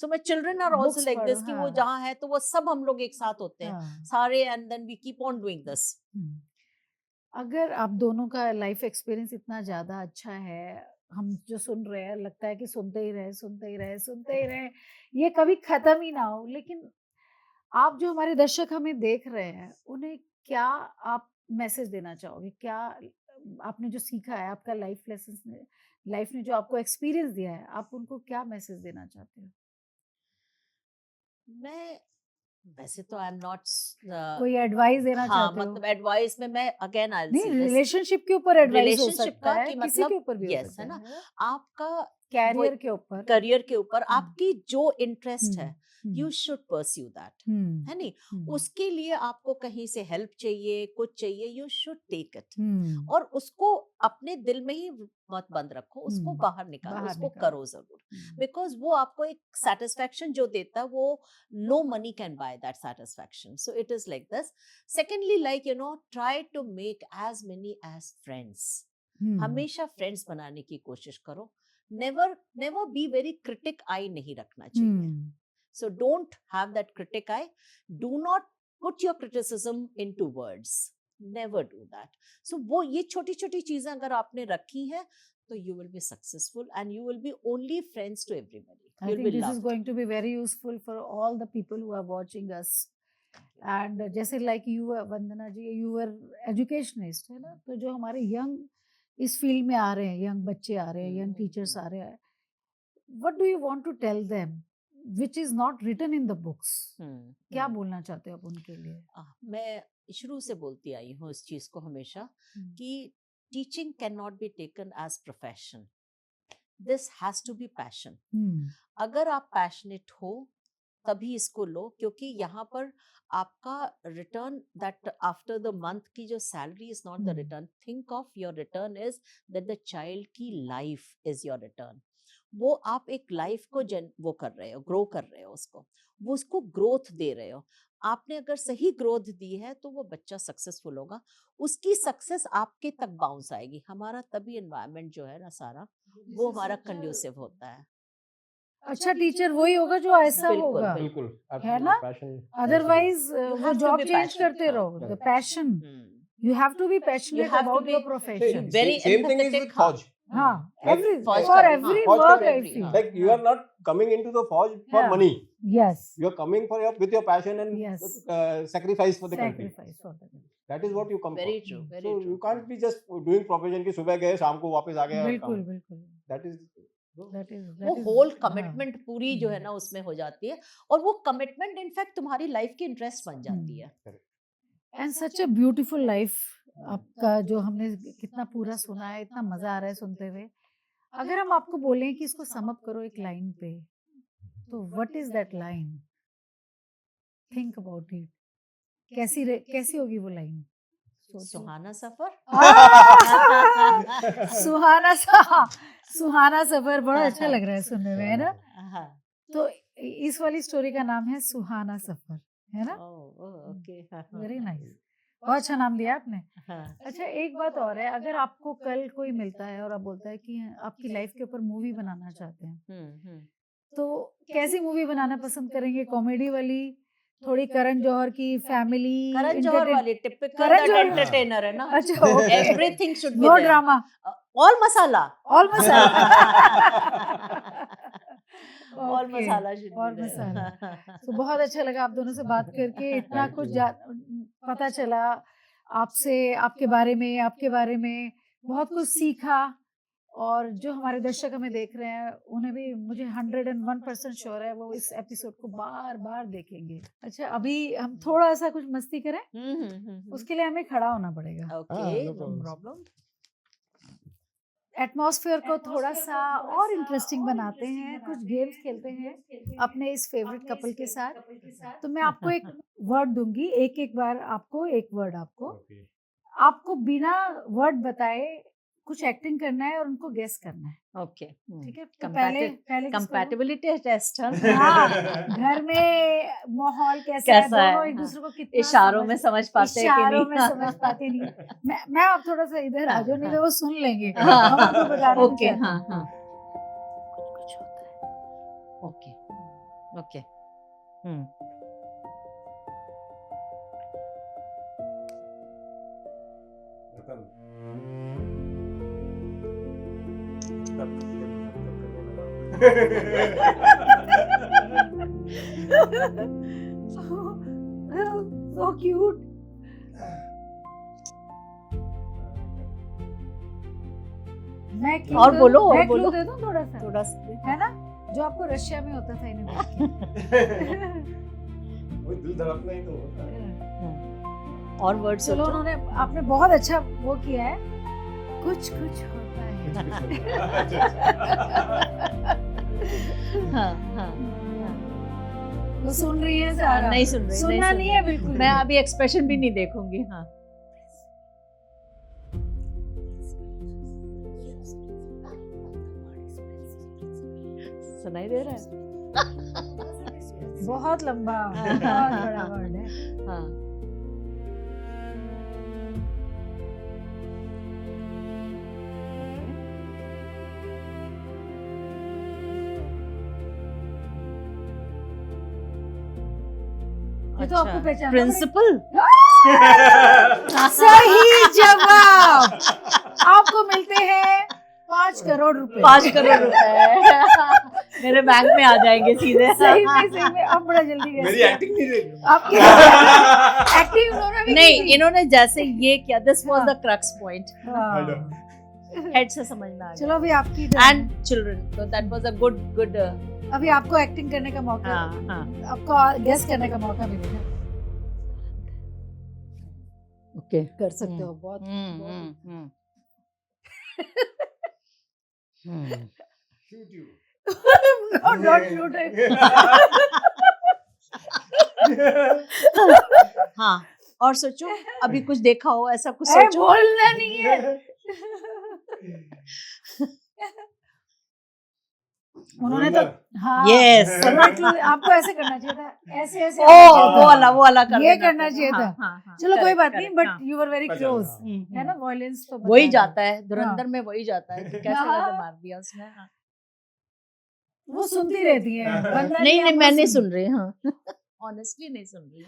So my children are also Books like this पढ़ो, कि वो हाँ। जहाँ है तो वो सब हम लोग एक साथ होते हैं हाँ। सारे, and then we keep on doing this. अगर आप दोनों का लाइफ एक्सपीरियंस इतना ज्यादा अच्छा है, हम जो सुन रहे हैं लगता है कि सुनते ही रहे सुनते ही रहे सुनते ही रहे, ये कभी खत्म ही ना हो, लेकिन आप जो हमारे दर्शक हमें देख रहे हैं उन्हें क्या आप मैसेज देना चाहोगे? क्या आपने जो सीखा है, आपका लाइफ ने जो आपको एक्सपीरियंस दिया है, आप उनको क्या मैसेज देना चाहते हो? मैं वैसे तो आई एम नॉट कोई एडवाइस देना हाँ, चाहते हो? मतलब एडवाइस में मैं अगेन आई नहीं, सी दिस रिलेशनशिप के ऊपर एडवाइस हो रिलेशनशिप सकता का है, कि किसी मतलब के ऊपर भी हो yes, सकता है ना, है, आपका कैरियर के ऊपर। करियर के ऊपर हम्म, आपकी जो इंटरेस्ट है हम्म, यू शुड परस्यू दैट, हम्म, है नहीं. हम्म, उसके लिए आपको कहीं से हेल्प चाहिए, कुछ चाहिए, यू शुड टेक इट, हम्म, और उसको अपने दिल में ही मत बंद रखो, उसको हम्म, बाहर निकालो, बाहर उसको निकालो। करो जरूर, बिकॉज वो आपको एक सेटिस्फैक्शन जो देता है वो no money can buy that satisfaction. So it is like this. Secondly, like you know, try to make as many as friends. हमेशा फ्रेंड्स बनाने की कोशिश करो. Never be very critic eye नहीं रखना चाहिए. So don't have that critic eye. Do not put your criticism into words. Never do that. So वो ये छोटी छोटी चीजें अगर आपने रखी हैं तो you will be successful and you will be only friends to everybody. I You'll think be this is loved. going to be very useful for all the people who are watching us. And जैसे like you Vandana ji, you were educationist, है ना? तो जो हमारे young इस फील्ड में आ रहे हैं, young बच्चे आ रहे हैं, young teachers आ रहे हैं, what do you want to tell them which is not written in the books? क्या बोलना चाहते हो आप उनके लिए? मैं शुरू से बोलती आई हूँ इस चीज को हमेशा कि teaching can not be taken as profession. This has to be passion. अगर आप पैशनेट हो तभी इसको लो, क्योंकि यहाँ पर आपका return that after the month की जो salary is not the return. Think of your return is that the child की लाइफ इज योर रिटर्न. वो आप एक लाइफ को वो कर रहे हो, ग्रो कर रहे हो उसको, वो उसको ग्रोथ दे रहे हो। आपने अगर सही ग्रोथ दी है तो वो बच्चा सक्सेसफुल होगा, उसकी सक्सेस आपके तक बाउंस आएगी। हमारा तभी एनवायरनमेंट जो है ना सारा, वो हमारा कंड्यूसिव होता है। अच्छा टीचर वही होगा जो ऐसा बिल्कुल, होगा, बिल्कुल है ना? अदरवाइज You वो have to job be change passionate, करते हाँ, रहो। The correct. Passion, hmm. You have to be passionate have to about be your profession. very same thing is empathetic, with हाँ। Fauj. हाँ, Like- every Fauj for का भी, every हाँ, Fauj work का I भी, feel. हाँ। Like you are not coming into the Fauj for Yeah. money. Yes. You are coming for with your passion and Yes. sacrifice for the country. Sacrifice for the country. That is what you come Very for. true, very So true. you can't be just doing profession की सुबह गए शाम को वापस आ गए और बिल्कुल काम. बिल्कुल। That is That is वो that is होल हाँ। कमिटमेंट पूरी जो है ना उसमें हो जाती है, और वो कमिटमेंट इनफैक्ट तुम्हारी लाइफ की इंटरेस्ट बन जाती है। And such a beautiful life आपका, जो हमने कितना पूरा सुना है, इतना मजा आ रहा है सुनते हुए। अगर हम आपको बोलें कि इसको सम अप करो एक लाइन पे, तो what is that line? Think about it. कैसी होगी वो लाइन? सुहाना सफर। सुहाना सुहाना सफर बड़ा अच्छा लग रहा है सुनने में, है ना? हाँ। तो इस वाली स्टोरी का नाम है सुहाना सफर, है ना? ओके। वेरी नाइस, बहुत अच्छा नाम दिया आपने। हाँ। अच्छा एक बात और है, अगर आपको कल कोई मिलता है और आप बोलता है कि आपकी लाइफ के ऊपर मूवी बनाना चाहते हैं, तो कैसी मूवी बनाना पसंद करेंगे? कॉमेडी वाली, थोड़ी करण जौहर की, फैमिली? करण जौहर वाली टिपिकल करण जौहर एंटरटेनर है ना। अच्छा okay. Everything should be no there, drama, all masala. All masala. All okay, masala should और बी मसाला। देयर। तो बहुत अच्छा लगा आप दोनों से बात करके, इतना Thank कुछ you. पता चला आपसे, आपके बारे में बहुत कुछ सीखा। और जो हमारे दर्शक हमें देख रहे हैं, उन्हें भी, मुझे 101% श्योर है, वो इस एपिसोड को बार बार देखेंगे। अच्छा अभी हम थोड़ा सा कुछ मस्ती करें, उसके लिए हमें खड़ा होना पड़ेगा। Okay, no no problem. Problem. Atmosphere को थोड़ा सा और इंटरेस्टिंग बनाते हैं, कुछ गेम्स खेलते हैं अपने इस फेवरेट कपल के साथ। तो मैं आपको एक वर्ड दूंगी, एक बार आपको एक वर्ड, आपको बिना वर्ड बताए कुछ एक्टिंग करना है और उनको गेस करना है। ओके, ठीक है? तो पहले किसको? Compatibility test. हाँ, घर में माहौल कैसा है, कैसा है, दोनों एक हाँ। दूसरे को कितना इशारों में समझ पाते हैं कि इशारों नहीं? में समझ पाते नहीं। मैं आप थोड़ा सा इधर आ जाओ, नहीं तो वो सुन लेंगे। हाँ, हम उनको बताना नहीं ओके, चाहते। हाँ, हाँ। कुछ होता है। Okay, okay. So cute. मैं clue और दे बोलो, दूं? और मैं clue बोलो। दे दूं थोड़ा सा? थोड़ा सा। है ना, जो आपको रशिया में होता था इन्हें वो दिल धड़कना ही तो होता है. और वर्ड चलो, सोचो। उन्होंने आपने बहुत अच्छा वो किया है, कुछ कुछ होता है। हाँ, हाँ। वो सुन रही है सारा? नहीं सुन रही, सुनना नहीं है बिल्कुल। मैं अभी एक्सप्रेशन भी नहीं देखूंगी। हाँ। सुनाई दे रहा है? बहुत लंबा, बहुत बड़ा वर्ड है। हाँ। ये तो आपको पहचानना प्रिंसिपल। पड़ेगा। सही जवाब। आपको मिलते हैं 5 करोड़ रुपए। 5 करोड़ रुपए मेरे बैंक में आ जाएंगे सीधे। सही में आप बड़ा जल्दी गए। मेरी एक्टिंग नहीं देखी. आपकी एक्टिंग उन्होंने भी नहीं, की थी। इन्होंने जैसे ये किया, this was the crux point. हाँ। हेड से समझ में आ चलो गया। अभी आपकी एंड चिल्ड्रन, तो दैट वाज अ गुड। अभी आपको एक्टिंग करने का मौका, हाँ, हाँ। आपको गेस करने का मौका मिलेगा। ओके, कर सकते हो बहुत। Shoot you. Not shoot it. हाँ, और सोचो, अभी कुछ देखा हो ऐसा कुछ अरे सोचो। बोलना नहीं है। उन्होंने तो हाँ Yes. Correct, आपको ऐसे करना चाहिए था, ऐसे ऐसे वो वाला कर ये देना करना चाहिए था। हाँ, चलो कोई correct, बात नहीं, correct, बट हाँ। यू वर वेरी अच्छा, क्लोज, हम्म, है ना, वॉयलेंस तो वही बता जाता दिया। है धुरंधर में, वही जाता है कि कैसे हाँ। कैसे मार दिया उसने। हाँ। वो सुनती रहती है, बंदा नहीं आप मैं वो नहीं सुन- सुन रही, हाँ ऑनेस्टली नहीं सुन रही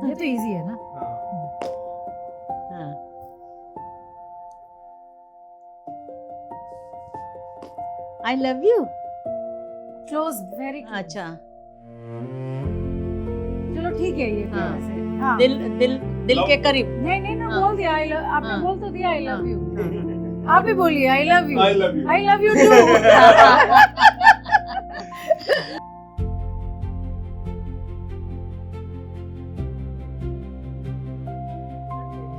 ये तो इजी है ना। हाँ। आई love you. Close, very close. अच्छा, चलो ठीक है ये हाँ। कहने से, हाँ। दिल के करीब। नहीं नहीं ना, हाँ। बोल दिया आई लव, आपने हाँ। बोल तो दिया आई लव हाँ। यू, आप ही बोलिए I love you, I love you. I love you too.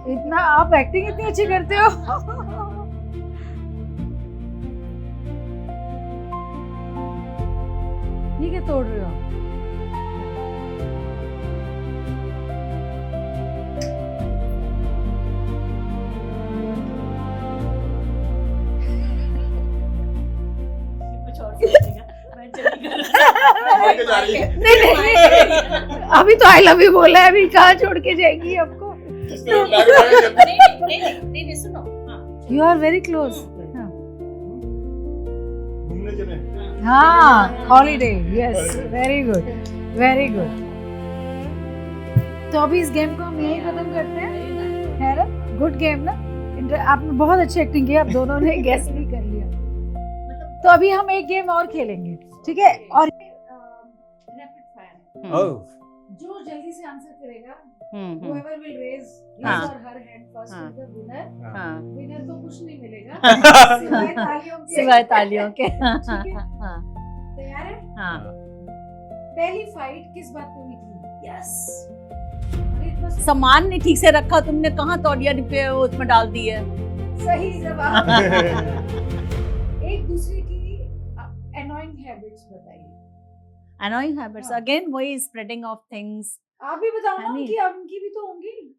इतना आप एक्टिंग इतनी अच्छी करते हो। ठीक है, तोड़ रहे हो आप। कुछ और सोचेगा, मैं चली छोड़ के जा रही है। नहीं, अभी तो आई लव यू बोला है, अभी कहाँ छोड़ के जाएगी आपको। जिस तरह flag उठाया जब- नहीं सुनो, हाँ। You are very close. घूमने चले। हाँ, holiday, yes, very good, very good. तो अभी इस गेम को हम यही खत्म करते हैं, है ना? गुड गेम ना, आपने बहुत अच्छी एक्टिंग की, आप दोनों ने गेस भी कर लिया। तो अभी हम एक गेम और खेलेंगे, ठीक है? और रैपिड फायर, Oh. जो जल्दी से आंसर करेगा, हम्म। whoever will raise his हाँ। or her hand first हाँ। is the winner. हाँ। विनर को कुछ नहीं मिलेगा सिवाय तालियों के। सिवाय तालियों के। ठीक है? हाँ। तैयार है? हाँ। पहली फाइट किस बात पे हुई थी? यस। अरे इतना सामान नहीं ठीक से रखा तुमने, कहाँ तौलिया पे उसमें डाल दी है। सही जवाब। एक दूसरे की annoying habits बताइए। Annoying habits हाँ। again, वही spreading of things। आप भी बताओ ना, Honey. उनकी उनकी भी तो होंगी।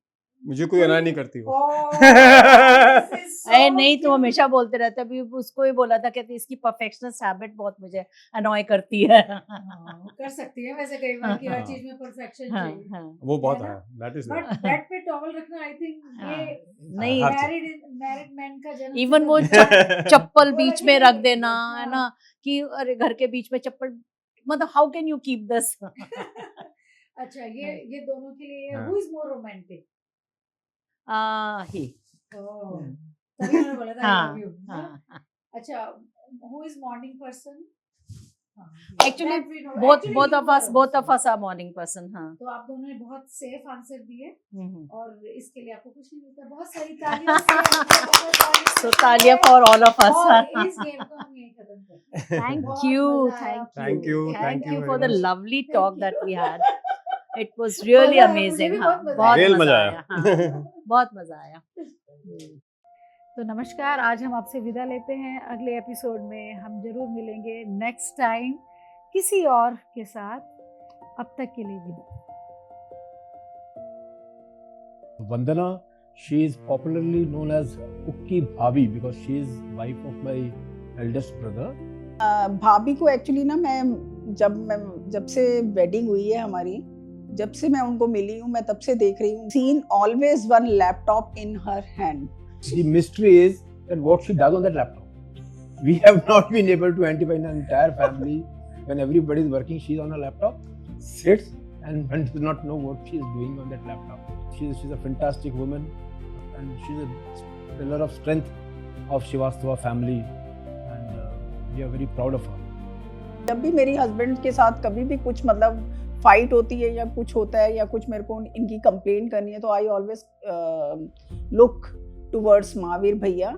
मुझे कोई अनाय नहीं करती वो। Oh, this is so अरे नहीं, तुम cute. हमेशा बोलते रहते, अभी उसको ही बोला था, कहती इसकी परफेक्शनिस्ट हैबिट बहुत मुझे अनॉय करती है। हाँ, कर सकती है वैसे कई बार कि हर हाँ। चीज में परफेक्शन हाँ, चाहिए। हाँ। वो बहुत है है, ना? that is but there. Bed पे टॉवल रखना, आई थिंक हाँ। ये नहीं, हर चीज। मैरिड मैन का जन्म इवन सिद्ध वो अधिकार। चप्पल वो बीच रखी में नहीं रख देना, हाँ। है ना, कि अरे घर के बीच में चप्पल, मतलब how can you keep this. अच्छा, ये दोनों के लिए हाँ। Who is more romantic? He. तभी उन्होंने बोला था आई लव यू। हाँ। अच्छा, who is morning person? Actually, both of us are morning person। हाँ। तो आप दोनों ने बहुत सेफ आंसर दिए हम्म। और इसके लिए आपको कुछ नहीं मिलता। बहुत सारी तालियां से। So तालियां for all of us। और इस गेम को हम यहीं खत्म करते हैं। Thank बहुत you, मजा आया। thank you, Thank you, thank you very for the much. lovely Thank talk you. that we had. It was really मजा आया, मुझे amazing। भी हाँ, बहुत मजा बहुत आया। रेल मजा मजा आया। हाँ, बहुत मजा आया। तो नमस्कार, आज हम आपसे विदा लेते हैं। अगले एपिसोड में हम जरूर मिलेंगे नेक्स्ट टाइम किसी और के साथ। अब तक के लिए विदा। Vandana, she is popularly known as Ukki Bhabi because she is wife of my eldest brother. भाभी को एक्चुअली ना, मैं जब से वेडिंग हुई है हमारी, जब से मैं उनको मिली हूँ, मैं तब से देख रही हूँ, scene always one laptop in her hand. The mystery is that what she does on that laptop. We have not been able to identify in the entire family. When everybody is working, she is on a laptop, sits and does not know what she is doing on that laptop. She's a fantastic woman and she's a pillar of strength of Srivastava family and we are very proud of her. जब भी मेरी हस्बैंड के साथ कभी भी कुछ मतलब फाइट होती है या कुछ होता है या कुछ मेरे को इनकी कंप्लेंट करनी है, तो I always look towards Mahavir भैया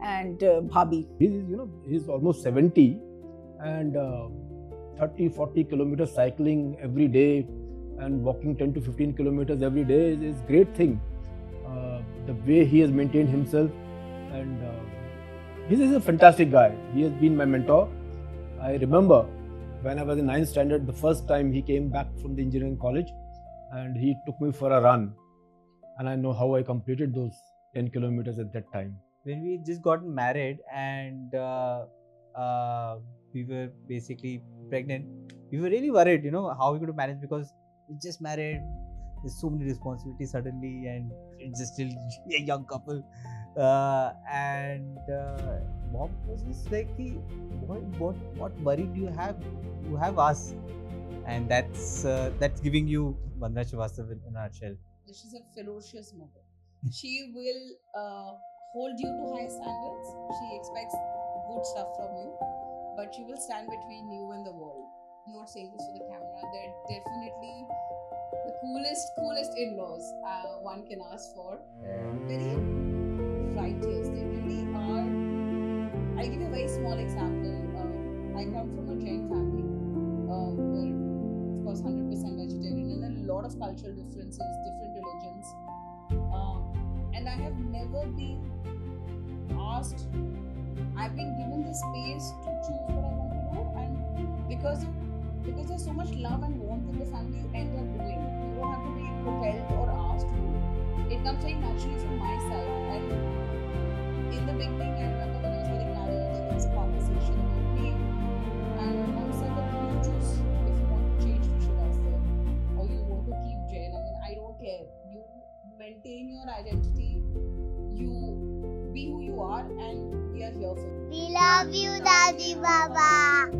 एंड भाभी। He's almost 70 and 30-40 kilometers cycling every day and walking 10 to 15 kilometers every day is great thing. The way he has maintained himself and he is a fantastic guy. He has been my mentor. I remember when I was in 9th standard, the first time he came back from the engineering college and he took me for a run, and I know how I completed those 10 kilometers at that time. When we just got married and we were basically pregnant. We were really worried, how we going to manage, because we just married. There's so many responsibilities suddenly, and it's just still a young couple. And mom was just like, what worry do you have? You have us, and that's giving you Vandana Srivastav in a nutshell. She's a ferocious mother. She will hold you to high standards. She expects good stuff from you, but she will stand between you and the world. I'm not saying this for the camera. They're definitely the coolest in-laws one can ask for. Very righteous. They really are. I'll give you a very small example. I come from a Jain family where, of course, 100% vegetarian, and a lot of cultural differences, different religions. And I have never been asked. I've been given the space to choose what I want to do, and because there's so much love and warmth in the family, you end up doing. You don't have to be propelled or asked to do. It comes very naturally from my side. And in the beginning, I remember when I was getting married, there was a conversation about me, and my mom said that you choose if you want to change to Srivastav or you want to keep Jain. I mean, I don't care. You maintain your identity. You be who you are, and we are here for you. We love you, Daddy Baba.